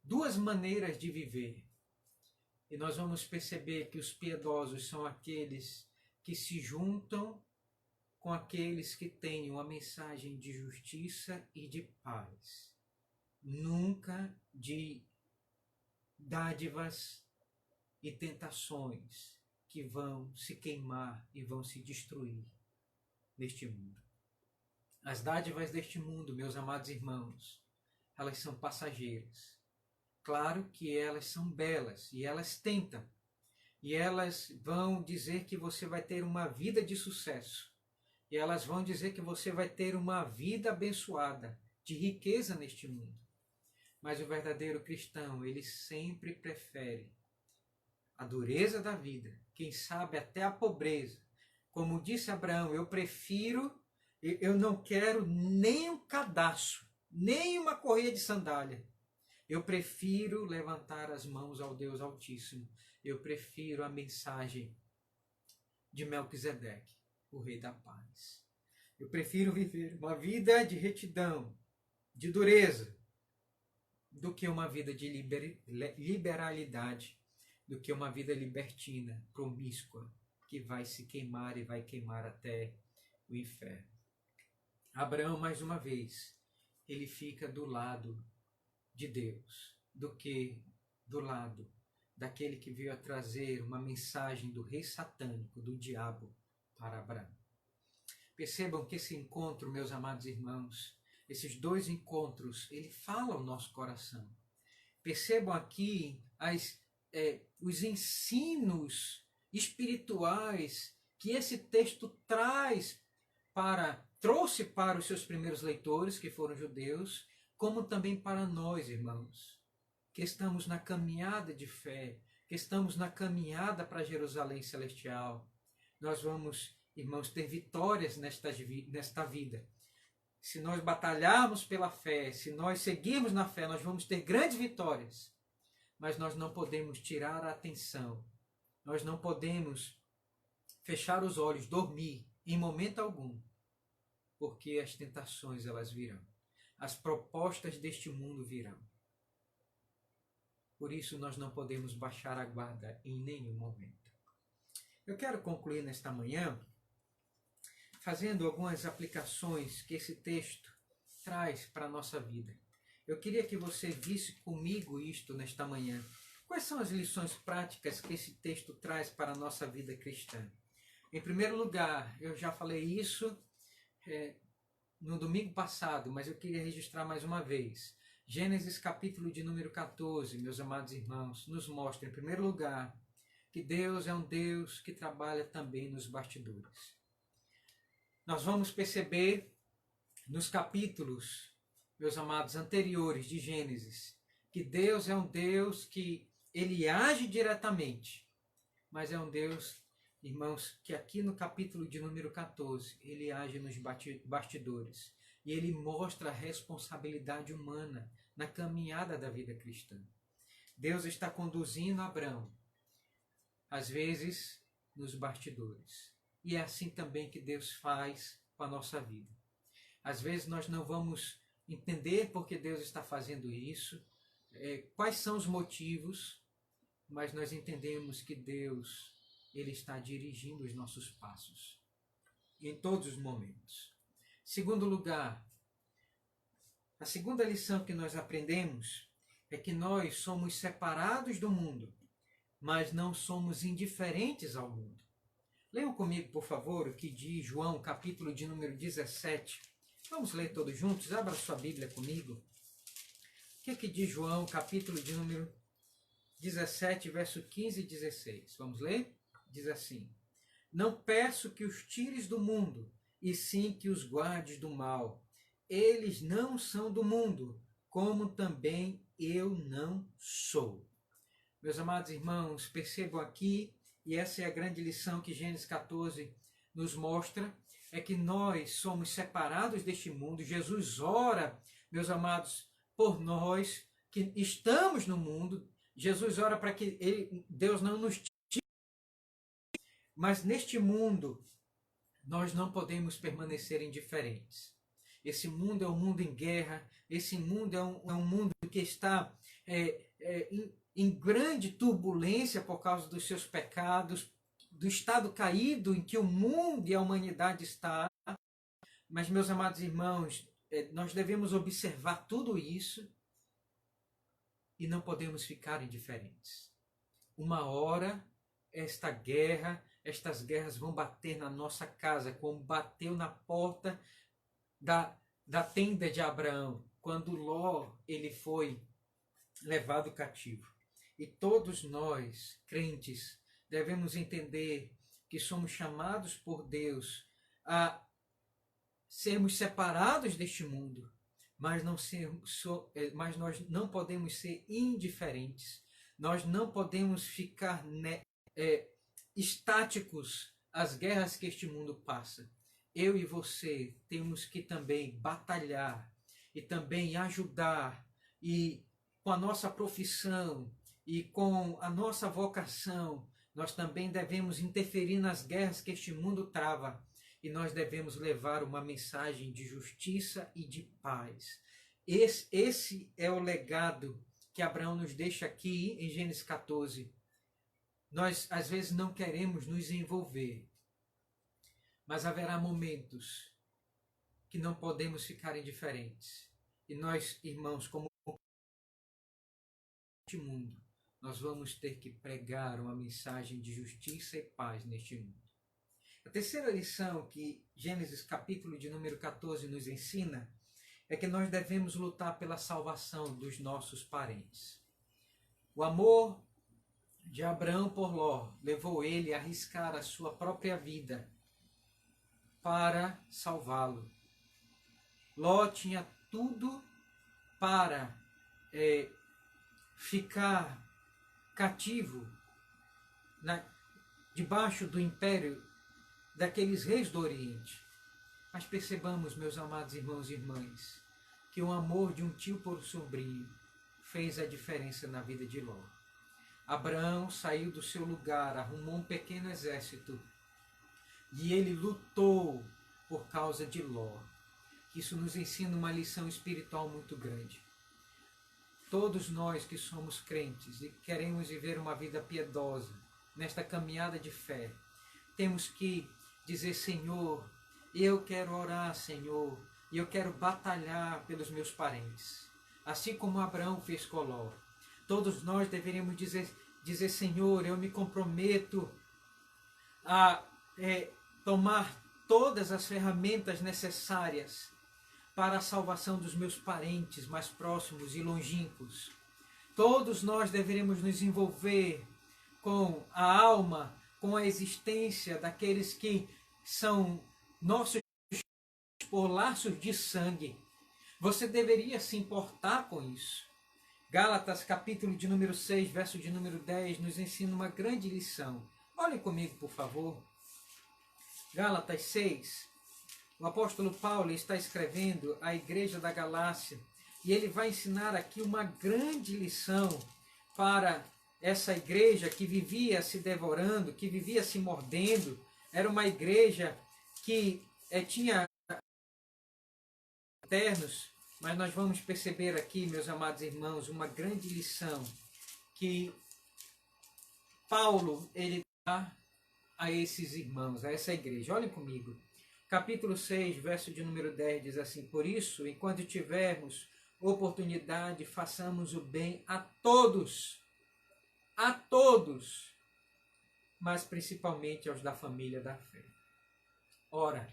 duas maneiras de viver. E nós vamos perceber que os piedosos são aqueles que se juntam com aqueles que têm uma mensagem de justiça e de paz. Nunca de dádivas e tentações que vão se queimar e vão se destruir neste mundo. As dádivas deste mundo, meus amados irmãos, elas são passageiras. Claro que elas são belas e elas tentam. E elas vão dizer que você vai ter uma vida de sucesso. E elas vão dizer que você vai ter uma vida abençoada, de riqueza neste mundo. Mas o verdadeiro cristão, ele sempre prefere a dureza da vida, quem sabe até a pobreza. Como disse Abraão, eu não quero nem um cadastro, nem uma correia de sandália. Eu prefiro levantar as mãos ao Deus Altíssimo. Eu prefiro a mensagem de Melquisedeque, o Rei da Paz. Eu prefiro viver uma vida de retidão, de dureza, do que uma vida de liberalidade, do que uma vida libertina, promíscua, que vai se queimar e vai queimar até o inferno. Abraão, mais uma vez, ele fica do lado de Deus, do que do lado daquele que veio a trazer uma mensagem do rei satânico, do diabo, para Abraão. Percebam que esse encontro, meus amados irmãos, esses dois encontros, ele fala ao nosso coração. Percebam aqui os ensinos espirituais que esse texto trouxe para os seus primeiros leitores, que foram judeus, como também para nós, irmãos, que estamos na caminhada de fé, que estamos na caminhada para Jerusalém Celestial. Nós vamos, irmãos, ter vitórias nesta vida. Se nós batalharmos pela fé, se nós seguirmos na fé, nós vamos ter grandes vitórias. Mas nós não podemos tirar a atenção. Nós não podemos fechar os olhos, dormir em momento algum, porque as tentações elas virão. As propostas deste mundo virão. Por isso nós não podemos baixar a guarda em nenhum momento. Eu quero concluir nesta manhã fazendo algumas aplicações que esse texto traz para a nossa vida. Eu queria que você visse comigo isto nesta manhã. Quais são as lições práticas que esse texto traz para a nossa vida cristã? Em primeiro lugar, eu já falei isso no domingo passado, mas eu queria registrar mais uma vez. Gênesis capítulo de número 14, meus amados irmãos, nos mostra em primeiro lugar que Deus é um Deus que trabalha também nos bastidores. Nós vamos perceber nos capítulos, meus amados, anteriores de Gênesis, que Deus é um Deus que ele age diretamente, mas é um Deus, irmãos, que aqui no capítulo de número 14, ele age nos bastidores. E ele mostra a responsabilidade humana na caminhada da vida cristã. Deus está conduzindo Abraão, às vezes, nos bastidores. E é assim também que Deus faz com a nossa vida. Às vezes nós não vamos entender por que Deus está fazendo isso, quais são os motivos, mas nós entendemos que Deus, ele está dirigindo os nossos passos em todos os momentos. Segundo lugar, a segunda lição que nós aprendemos é que nós somos separados do mundo, mas não somos indiferentes ao mundo. Leiam comigo, por favor, o que diz João, capítulo de número 17. Vamos ler todos juntos? Abra sua Bíblia comigo. O que diz João, capítulo de número 17, verso 15 e 16? Vamos ler? Diz assim: Não peço que os tires do mundo, e sim que os guardes do mal. Eles não são do mundo, como também eu não sou. Meus amados irmãos, percebam aqui, e essa é a grande lição que Gênesis 14 nos mostra, é que nós somos separados deste mundo. Jesus ora, meus amados, por nós que estamos no mundo. Jesus ora para que Deus não nos tire. Mas neste mundo, nós não podemos permanecer indiferentes. Esse mundo é um mundo em guerra, esse mundo é um mundo que está em grande turbulência por causa dos seus pecados, do estado caído em que o mundo e a humanidade está. Mas, meus amados irmãos, nós devemos observar tudo isso e não podemos ficar indiferentes. Uma hora, estas guerras vão bater na nossa casa, como bateu na porta da tenda de Abraão, quando Ló ele foi levado cativo. E todos nós, crentes, devemos entender que somos chamados por Deus a sermos separados deste mundo, mas nós não podemos ser indiferentes. Nós não podemos ficar estáticos às guerras que este mundo passa. Eu e você temos que também batalhar e também ajudar, e com a nossa profissão e com a nossa vocação, nós também devemos interferir nas guerras que este mundo trava, e nós devemos levar uma mensagem de justiça e de paz. Esse é o legado que Abraão nos deixa aqui em Gênesis 14. Nós, às vezes, não queremos nos envolver, mas haverá momentos que não podemos ficar indiferentes. E nós, irmãos, como este mundo, nós vamos ter que pregar uma mensagem de justiça e paz neste mundo. A terceira lição que Gênesis capítulo de número 14 nos ensina é que nós devemos lutar pela salvação dos nossos parentes. O amor de Abraão por Ló levou ele a arriscar a sua própria vida para salvá-lo. Ló tinha tudo para ficar cativo debaixo do império daqueles reis do Oriente. Mas percebamos, meus amados irmãos e irmãs, que o amor de um tio por sobrinho fez a diferença na vida de Ló. Abraão saiu do seu lugar, arrumou um pequeno exército e ele lutou por causa de Ló. Isso nos ensina uma lição espiritual muito grande. Todos nós que somos crentes e queremos viver uma vida piedosa nesta caminhada de fé, temos que dizer: Senhor, eu quero orar, Senhor, e eu quero batalhar pelos meus parentes. Assim como Abraão fez com Ló. Todos nós deveríamos dizer: Senhor, eu me comprometo a tomar todas as ferramentas necessárias para a salvação dos meus parentes mais próximos e longínquos. Todos nós deveremos nos envolver com a alma, com a existência daqueles que são nossos por laços de sangue. Você deveria se importar com isso. Gálatas, capítulo de número 6, verso de número 10, nos ensina uma grande lição. Olhem comigo, por favor. Gálatas 6. O apóstolo Paulo está escrevendo à igreja da Galácia e ele vai ensinar aqui uma grande lição para essa igreja que vivia se devorando, que vivia se mordendo. Era uma igreja que tinha eternos, mas nós vamos perceber aqui, meus amados irmãos, uma grande lição que Paulo ele dá a esses irmãos, a essa igreja. Olhem comigo. Capítulo 6, verso de número 10 diz assim: Por isso, enquanto tivermos oportunidade, façamos o bem a todos, mas principalmente aos da família da fé. Ora,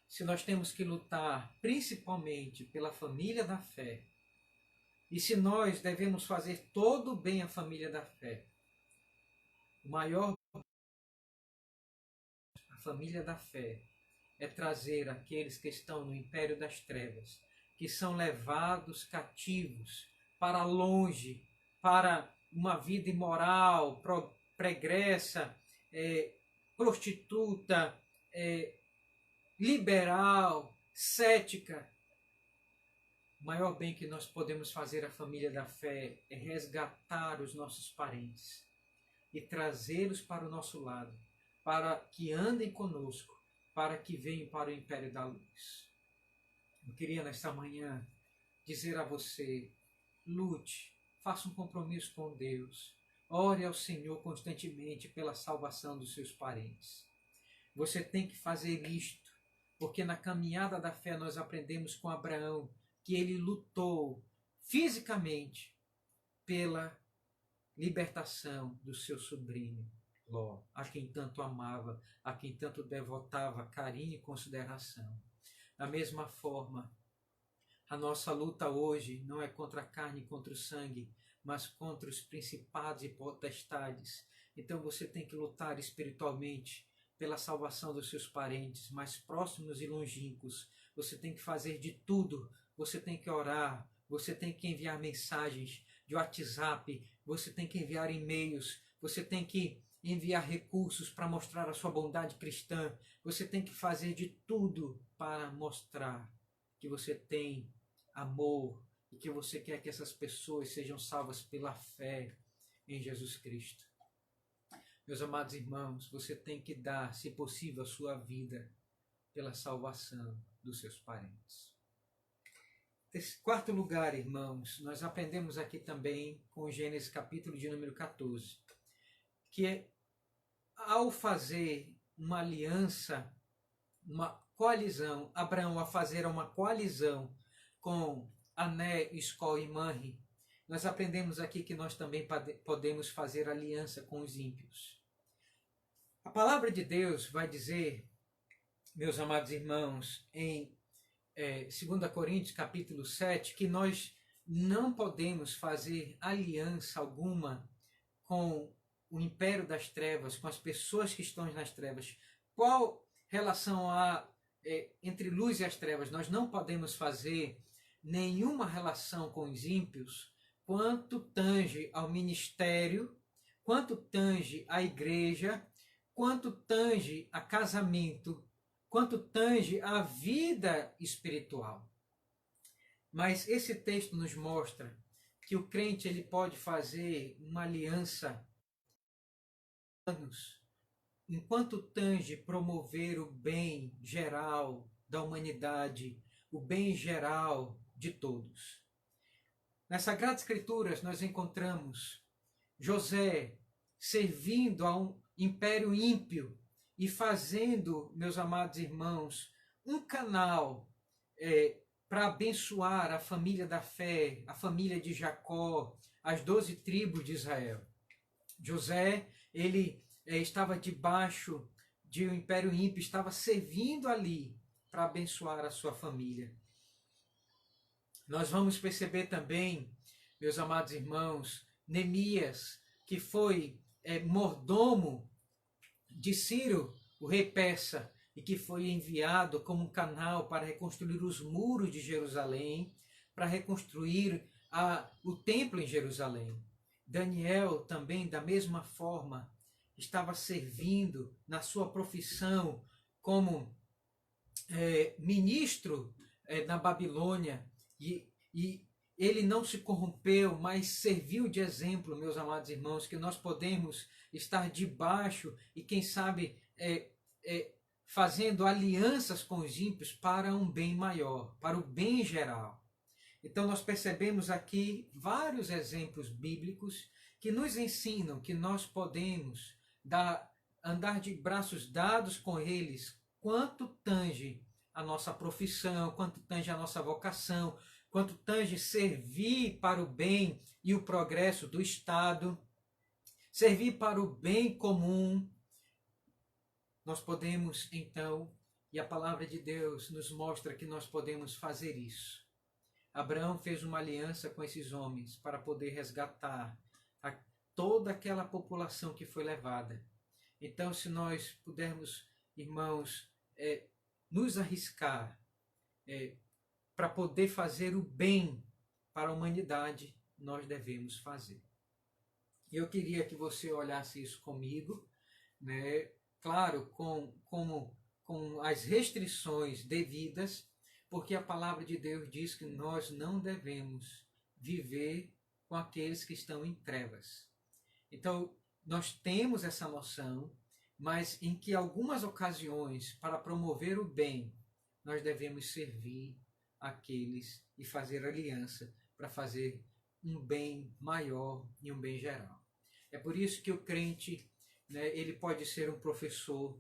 se nós temos que lutar principalmente pela família da fé, e se nós devemos fazer todo o bem à família da fé, o maior a família da fé é trazer aqueles que estão no império das trevas, que são levados cativos para longe, para uma vida imoral, pregressa, prostituta, liberal, cética. O maior bem que nós podemos fazer à família da fé é resgatar os nossos parentes e trazê-los para o nosso lado, para que andem conosco, para que venham para o império da luz. Eu queria nesta manhã dizer a você: lute, faça um compromisso com Deus, ore ao Senhor constantemente pela salvação dos seus parentes. Você tem que fazer isto, porque na caminhada da fé nós aprendemos com Abraão que ele lutou fisicamente pela libertação do seu sobrinho Ló, a quem tanto amava, a quem tanto devotava carinho e consideração. Da mesma forma, a nossa luta hoje não é contra a carne e contra o sangue, mas contra os principados e potestades. Então você tem que lutar espiritualmente pela salvação dos seus parentes mais próximos e longínquos. Você tem que fazer de tudo, você tem que orar, você tem que enviar mensagens, de WhatsApp, você tem que enviar e-mails, você tem que enviar recursos para mostrar a sua bondade cristã, você tem que fazer de tudo para mostrar que você tem amor e que você quer que essas pessoas sejam salvas pela fé em Jesus Cristo. Meus amados irmãos, você tem que dar, se possível, a sua vida pela salvação dos seus parentes. Esse quarto lugar, irmãos, nós aprendemos aqui também com Gênesis capítulo de número 14, que é ao fazer uma aliança, uma coalizão, Abraão a fazer uma coalizão com Ané, Escol e Manre, nós aprendemos aqui que nós também podemos fazer aliança com os ímpios. A palavra de Deus vai dizer, meus amados irmãos, em 2 Coríntios capítulo 7, que nós não podemos fazer aliança alguma com o império das trevas, com as pessoas que estão nas trevas. Qual relação há entre luz e as trevas? Nós não podemos fazer nenhuma relação com os ímpios quanto tange ao ministério, quanto tange à igreja, quanto tange a casamento, quanto tange a vida espiritual. Mas esse texto nos mostra que o crente ele pode fazer uma aliança enquanto tange promover o bem geral da humanidade, o bem geral de todos. Nas Sagradas Escrituras nós encontramos José servindo a um império ímpio e fazendo, meus amados irmãos, um canal para abençoar a família da fé, a família de Jacó, as 12 tribos de Israel. José, ele estava debaixo de um império ímpio, estava servindo ali para abençoar a sua família. Nós vamos perceber também, meus amados irmãos, Neemias, que foi mordomo de Ciro, o rei persa, e que foi enviado como um canal para reconstruir os muros de Jerusalém, para reconstruir o templo em Jerusalém. Daniel também, da mesma forma, estava servindo na sua profissão como ministro na Babilônia, e ele não se corrompeu, mas serviu de exemplo, meus amados irmãos, que nós podemos estar debaixo e, quem sabe, fazendo alianças com os ímpios para um bem maior, para o bem geral. Então nós percebemos aqui vários exemplos bíblicos que nos ensinam que nós podemos andar de braços dados com eles, quanto tange a nossa profissão, quanto tange a nossa vocação, quanto tange servir para o bem e o progresso do Estado, servir para o bem comum. Nós podemos, então, e a palavra de Deus nos mostra que nós podemos fazer isso. Abraão fez uma aliança com esses homens para poder resgatar toda aquela população que foi levada. Então, se nós pudermos, irmãos, nos arriscar para poder fazer o bem para a humanidade, nós devemos fazer. Eu queria que você olhasse isso comigo, né? Claro, com as restrições devidas, porque a palavra de Deus diz que nós não devemos viver com aqueles que estão em trevas. Então, nós temos essa noção, mas em que algumas ocasiões, para promover o bem, nós devemos servir aqueles e fazer aliança para fazer um bem maior e um bem geral. É por isso que o crente, ele pode ser um professor,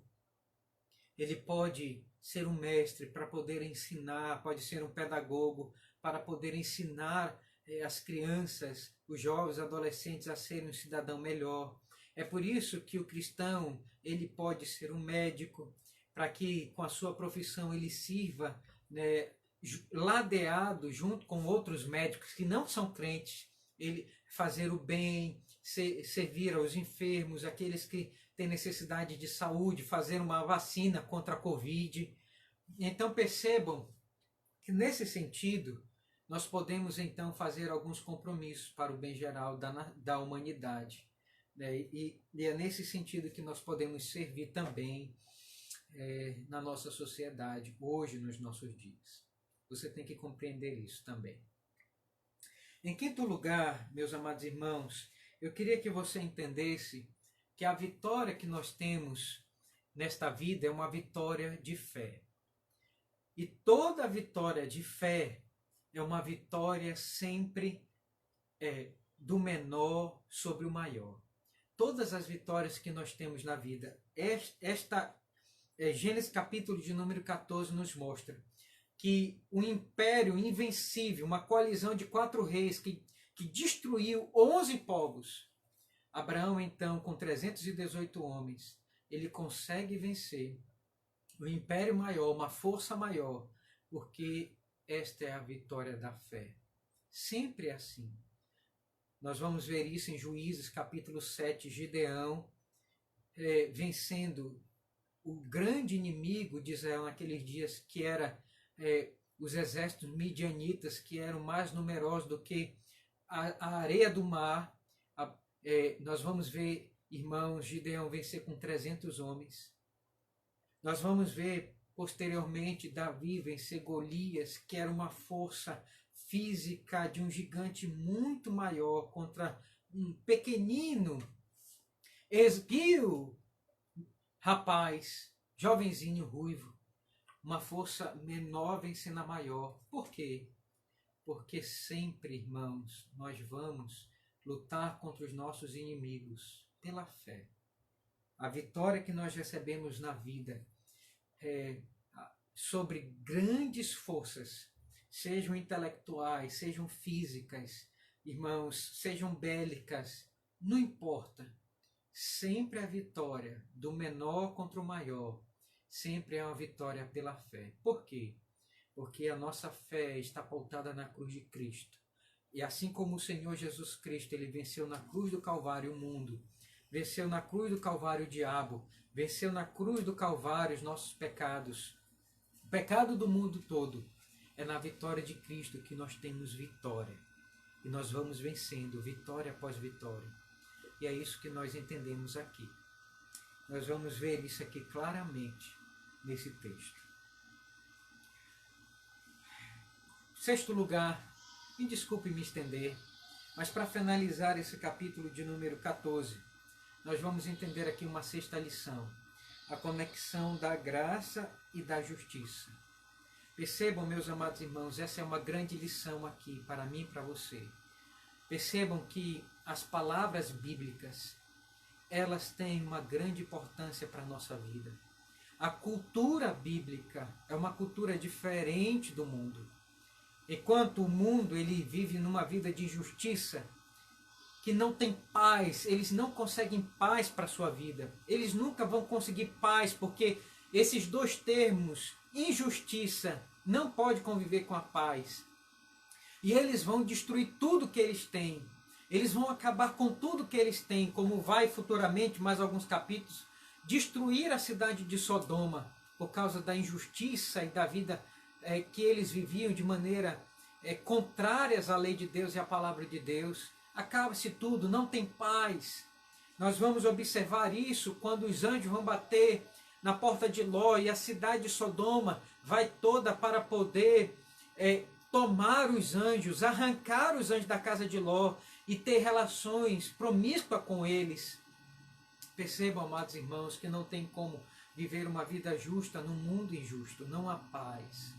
ele pode ser um mestre para poder ensinar, pode ser um pedagogo para poder ensinar as crianças, os jovens, adolescentes a serem um cidadão melhor. É por isso que o cristão, ele pode ser um médico, para que com a sua profissão ele sirva, ladeado junto com outros médicos que não são crentes, ele fazer o bem, servir aos enfermos, aqueles que têm necessidade de saúde, fazer uma vacina contra a Covid. Então percebam que nesse sentido nós podemos então fazer alguns compromissos para o bem geral da humanidade. Né? E é nesse sentido que nós podemos servir também na nossa sociedade, hoje, nos nossos dias. Você tem que compreender isso também. Em quinto lugar, meus amados irmãos, eu queria que você entendesse que a vitória que nós temos nesta vida é uma vitória de fé. E toda vitória de fé é uma vitória sempre do menor sobre o maior. Todas as vitórias que nós temos na vida, Gênesis capítulo de número 14 nos mostra que um império invencível, uma coalizão de 4 reis que destruiu 11 povos, Abraão então com 318 homens, ele consegue vencer o império maior, uma força maior, porque esta é a vitória da fé. Sempre é assim. Nós vamos ver isso em Juízes capítulo 7, Gideão vencendo o grande inimigo de Israel naqueles dias, que era os exércitos midianitas, que eram mais numerosos do que a areia do mar. Nós vamos ver, irmãos, Gideão vencer com 300 homens. Nós vamos ver posteriormente Davi vencer Golias, que era uma força física de um gigante muito maior contra um pequenino, esguio rapaz, jovenzinho, ruivo. Uma força menor vencendo a maior. Por quê? Porque sempre, irmãos, nós vamos lutar contra os nossos inimigos pela fé. A vitória que nós recebemos na vida sobre grandes forças, sejam intelectuais, sejam físicas, irmãos, sejam bélicas, não importa. Sempre a vitória do menor contra o maior, sempre é uma vitória pela fé. Por quê? Porque a nossa fé está pautada na cruz de Cristo. E assim como o Senhor Jesus Cristo, ele venceu na cruz do Calvário o mundo, venceu na cruz do Calvário o diabo, venceu na cruz do Calvário os nossos pecados, o pecado do mundo todo. É na vitória de Cristo que nós temos vitória. E nós vamos vencendo, vitória após vitória. E é isso que nós entendemos aqui. Nós vamos ver isso aqui claramente nesse texto. Sexto lugar, me desculpe me estender, mas para finalizar esse capítulo de número 14, nós vamos entender aqui uma sexta lição. A conexão da graça e da justiça. Percebam, meus amados irmãos, essa é uma grande lição aqui para mim e para você. Percebam que as palavras bíblicas, elas têm uma grande importância para a nossa vida. A cultura bíblica é uma cultura diferente do mundo. Enquanto o mundo ele vive numa vida de injustiça, que não tem paz, eles não conseguem paz para a sua vida. Eles nunca vão conseguir paz, porque esses dois termos, injustiça, não pode conviver com a paz. E eles vão destruir tudo que eles têm. Eles vão acabar com tudo que eles têm, como vai futuramente, mais alguns capítulos, destruir a cidade de Sodoma, por causa da injustiça e da vida que eles viviam de maneira contrárias à lei de Deus e à palavra de Deus. Acaba-se tudo, não tem paz. Nós vamos observar isso quando os anjos vão bater na porta de Ló e a cidade de Sodoma vai toda para poder tomar os anjos, arrancar os anjos da casa de Ló e ter relações promíscuas com eles. Percebam, amados irmãos, que não tem como viver uma vida justa num mundo injusto, não há paz.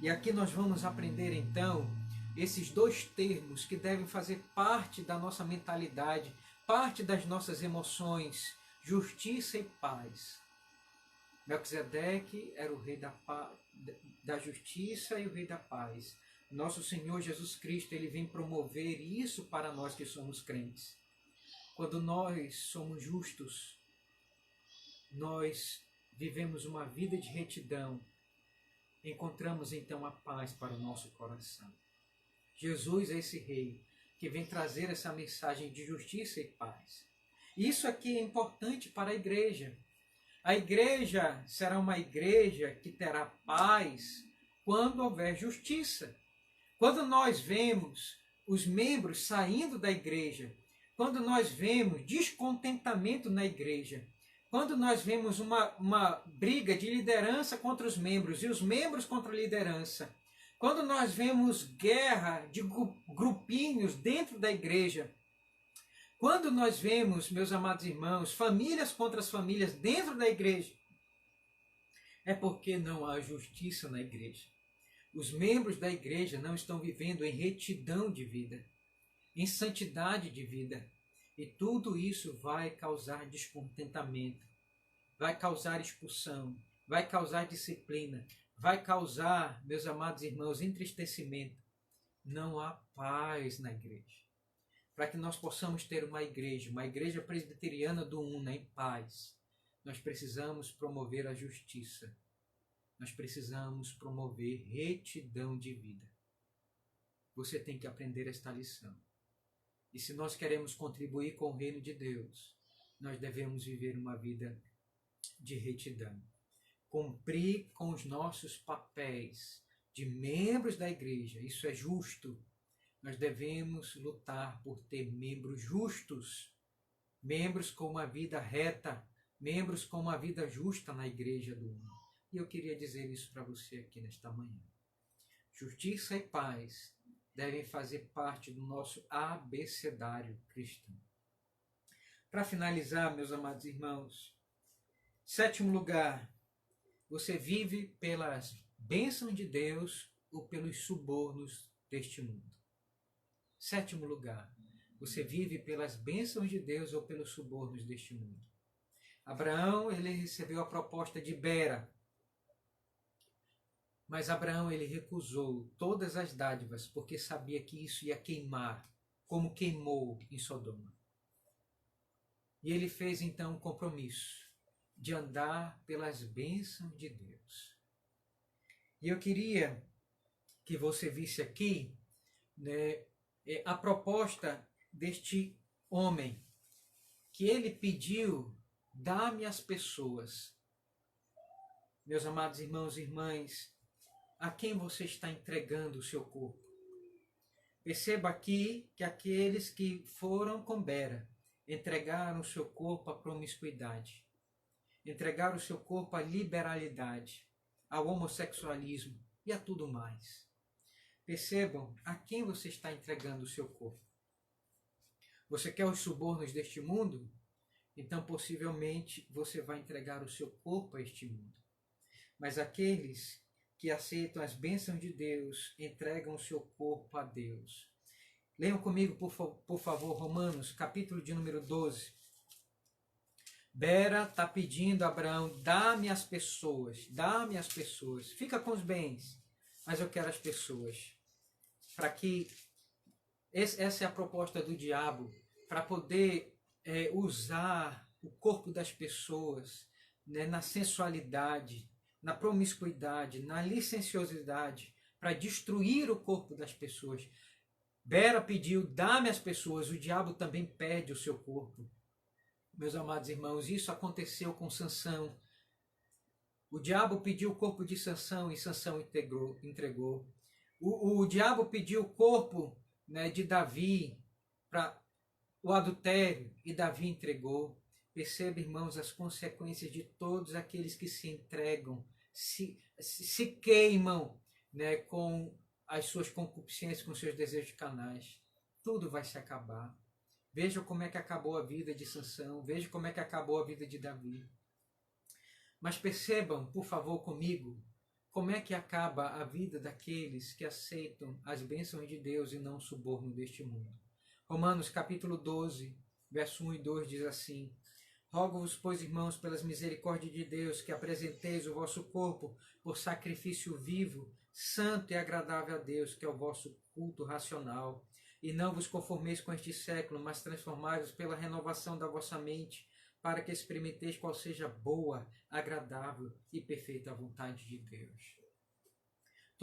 E aqui nós vamos aprender então esses dois termos que devem fazer parte da nossa mentalidade, parte das nossas emoções, justiça e paz. Melquisedeque era o rei da justiça e o rei da paz. Nosso Senhor Jesus Cristo, ele vem promover isso para nós que somos crentes. Quando nós somos justos, nós vivemos uma vida de retidão, encontramos então a paz para o nosso coração. Jesus é esse rei que vem trazer essa mensagem de justiça e paz. Isso aqui é importante para a igreja. A igreja será uma igreja que terá paz quando houver justiça. Quando nós vemos os membros saindo da igreja, quando nós vemos descontentamento na igreja, quando nós vemos uma briga de liderança contra os membros e os membros contra a liderança, quando nós vemos guerra de grupinhos dentro da igreja, quando nós vemos, meus amados irmãos, famílias contra as famílias dentro da igreja, é porque não há justiça na igreja. Os membros da igreja não estão vivendo em retidão de vida, em santidade de vida. E tudo isso vai causar descontentamento, vai causar expulsão, vai causar disciplina, vai causar, meus amados irmãos, entristecimento. Não há paz na igreja. Para que nós possamos ter uma igreja presbiteriana do UNA em paz, nós precisamos promover a justiça. Nós precisamos promover retidão de vida. Você tem que aprender esta lição. E se nós queremos contribuir com o reino de Deus, nós devemos viver uma vida de retidão. Cumprir com os nossos papéis de membros da igreja, isso é justo. Nós devemos lutar por ter membros justos, membros com uma vida reta, membros com uma vida justa na igreja do UNA. E eu queria dizer isso para você aqui nesta manhã. Justiça e paz devem fazer parte do nosso abecedário cristão. Para finalizar, meus amados irmãos, 7º lugar, você vive pelas bênçãos de Deus ou pelos subornos deste mundo. 7º lugar, você vive pelas bênçãos de Deus ou pelos subornos deste mundo. Abraão, ele recebeu a proposta de Bera, mas Abraão, ele recusou todas as dádivas, porque sabia que isso ia queimar, como queimou em Sodoma. E ele fez então um compromisso de andar pelas bênçãos de Deus. E eu queria que você visse aqui, né, a proposta deste homem, que ele pediu: dá-me as pessoas. Meus amados irmãos e irmãs, a quem você está entregando o seu corpo? Perceba aqui que aqueles que foram com Bera entregaram o seu corpo à promiscuidade, entregaram o seu corpo à liberalidade, ao homossexualismo e a tudo mais. Percebam a quem você está entregando o seu corpo. Você quer os subornos deste mundo? Então possivelmente você vai entregar o seu corpo a este mundo. Mas aqueles que aceitam as bênçãos de Deus, entregam o seu corpo a Deus. Leiam comigo, por favor, Romanos, capítulo de número 12. Bera está pedindo a Abraão: dá-me as pessoas, dá-me as pessoas. Fica com os bens, mas eu quero as pessoas. Para que, essa é a proposta do diabo, para poder usar o corpo das pessoas, né, na sensualidade, na promiscuidade, na licenciosidade, para destruir o corpo das pessoas. Bera pediu: dá-me as pessoas, o diabo também perde o seu corpo. Meus amados irmãos, isso aconteceu com Sansão. O diabo pediu o corpo de Sansão e Sansão entregou. O diabo pediu o corpo, né, de Davi para o adultério e Davi entregou. Perceba, irmãos, as consequências de todos aqueles que se entregam, se queimam, né, com as suas concupiscências, com seus desejos carnais. Tudo vai se acabar. Veja como é que acabou a vida de Sansão, veja como é que acabou a vida de Davi. Mas percebam, por favor, comigo, como é que acaba a vida daqueles que aceitam as bênçãos de Deus e não o suborno deste mundo. Romanos capítulo 12, verso 1 e 2 diz assim: rogo-vos, pois, irmãos, pelas misericórdias de Deus, que apresenteis o vosso corpo por sacrifício vivo, santo e agradável a Deus, que é o vosso culto racional. E não vos conformeis com este século, mas transformai-vos pela renovação da vossa mente, para que experimenteis qual seja boa, agradável e perfeita a vontade de Deus.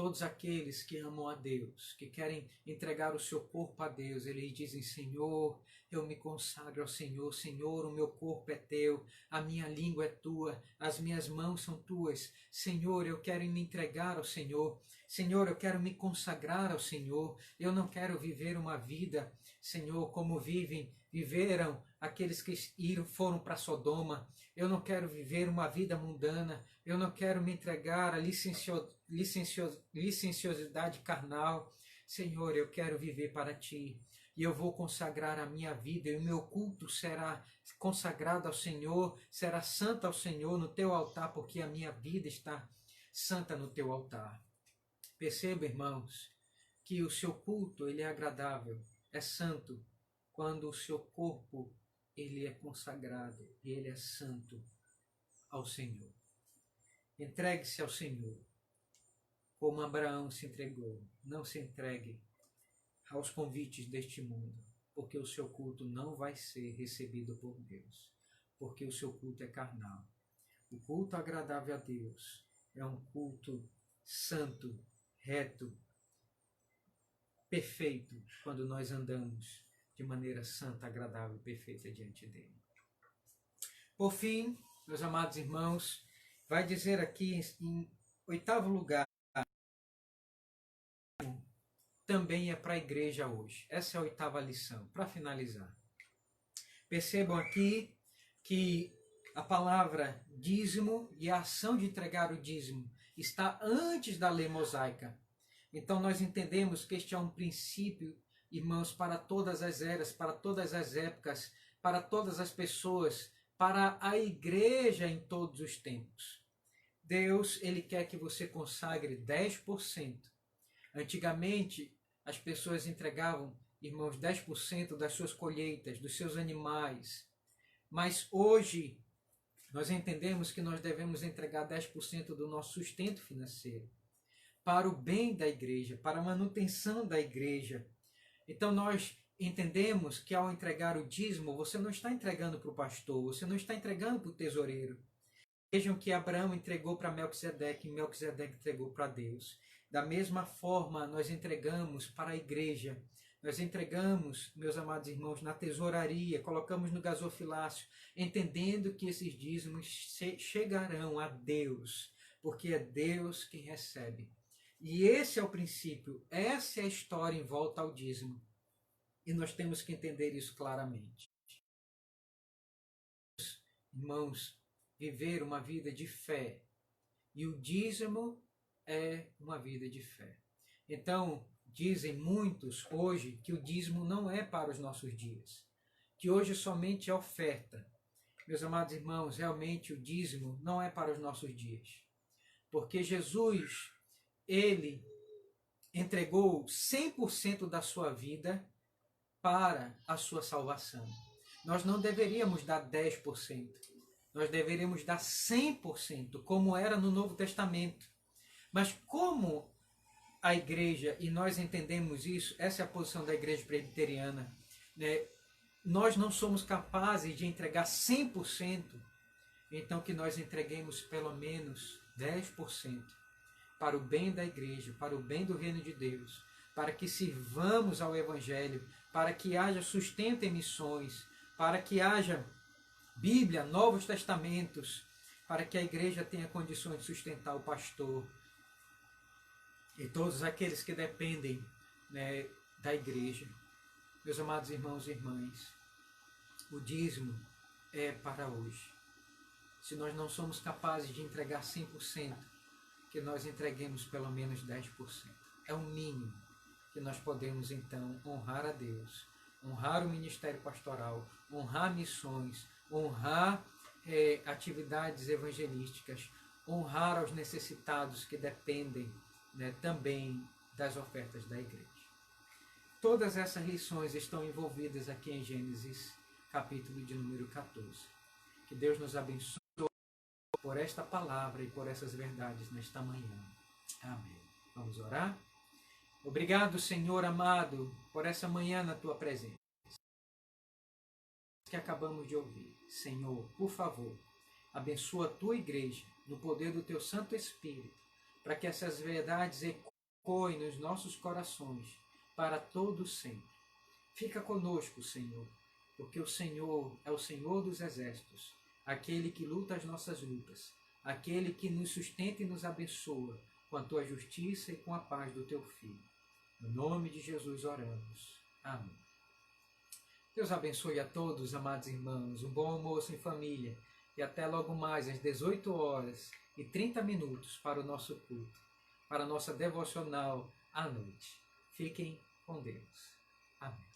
todos aqueles que amam a Deus, que querem entregar o seu corpo a Deus, eles dizem: Senhor, eu me consagro ao Senhor. Senhor, o meu corpo é teu, a minha língua é tua, as minhas mãos são tuas. Senhor, eu quero me entregar ao Senhor. Senhor, eu quero me consagrar ao Senhor. Eu não quero viver uma vida, Senhor, como viveram aqueles que foram para Sodoma. Eu não quero viver uma vida mundana. Eu não quero me entregar à licenciosidade carnal. Senhor, eu quero viver para Ti. E eu vou consagrar a minha vida, e o meu culto será consagrado ao Senhor, será santo ao Senhor no Teu altar, porque a minha vida está santa no Teu altar. Perceba, irmãos, que o seu culto ele é agradável, é santo, quando o seu corpo ele é consagrado e ele é santo ao Senhor. Entregue-se ao Senhor, como Abraão se entregou. Não se entregue aos convites deste mundo, porque o seu culto não vai ser recebido por Deus, porque o seu culto é carnal. O culto agradável a Deus é um culto santo, reto, perfeito, quando nós andamos de maneira santa, agradável e perfeita diante dele. Por fim, meus amados irmãos, vai dizer aqui em 8º lugar, também é para a igreja hoje. Essa é a 8ª lição, para finalizar. Percebam aqui que a palavra dízimo e a ação de entregar o dízimo está antes da lei mosaica. Então nós entendemos que este é um princípio, irmãos, para todas as eras, para todas as épocas, para todas as pessoas, para a igreja em todos os tempos. Deus, ele quer que você consagre 10%. Antigamente, as pessoas entregavam, irmãos, 10% das suas colheitas, dos seus animais. Mas hoje, nós entendemos que nós devemos entregar 10% do nosso sustento financeiro para o bem da igreja, para a manutenção da igreja. Então nós entendemos que ao entregar o dízimo, você não está entregando para o pastor, você não está entregando para o tesoureiro. Vejam que Abraão entregou para Melquisedeque e Melquisedeque entregou para Deus. Da mesma forma, nós entregamos para a igreja. Nós entregamos, meus amados irmãos, na tesouraria, colocamos no gasofilácio, entendendo que esses dízimos chegarão a Deus, porque é Deus quem recebe. E esse é o princípio, essa é a história em volta ao dízimo. E nós temos que entender isso claramente. Irmãos, viver uma vida de fé. E o dízimo é uma vida de fé. Então, dizem muitos hoje que o dízimo não é para os nossos dias. Que hoje somente é oferta. Meus amados irmãos, realmente o dízimo não é para os nossos dias. Porque Jesus, ele entregou 100% da sua vida para a sua salvação. Nós não deveríamos dar 10%. Nós deveríamos dar 100%, como era no Novo Testamento. Mas como a igreja, e nós entendemos isso, essa é a posição da igreja presbiteriana, né? Nós não somos capazes de entregar 100%, então que nós entreguemos pelo menos 10% para o bem da igreja, para o bem do reino de Deus, para que sirvamos ao Evangelho, para que haja sustento em missões, para que haja Bíblia, Novos Testamentos, para que a igreja tenha condições de sustentar o pastor e todos aqueles que dependem, né, da igreja. Meus amados irmãos e irmãs, o dízimo é para hoje. Se nós não somos capazes de entregar 100%, que nós entreguemos pelo menos 10%. É o mínimo que nós podemos, então, honrar a Deus, honrar o ministério pastoral, honrar missões, honrar atividades evangelísticas, honrar aos necessitados que dependem, né, também das ofertas da igreja. Todas essas lições estão envolvidas aqui em Gênesis, capítulo de número 14. Que Deus nos abençoe por esta palavra e por essas verdades nesta manhã. Amém. Vamos orar? Obrigado, Senhor amado, por essa manhã na Tua presença. Que acabamos de ouvir. Senhor, por favor, abençoa a Tua igreja no poder do Teu Santo Espírito, para que essas verdades ecoem ecoe nos nossos corações para todo sempre. Fica conosco, Senhor, porque o Senhor é o Senhor dos exércitos, aquele que luta as nossas lutas, aquele que nos sustenta e nos abençoa com a tua justiça e com a paz do teu Filho. No nome de Jesus oramos. Amém. Deus abençoe a todos, amados irmãos, um bom almoço em família e até logo mais às 18h30 para o nosso culto, para a nossa devocional à noite. Fiquem com Deus. Amém.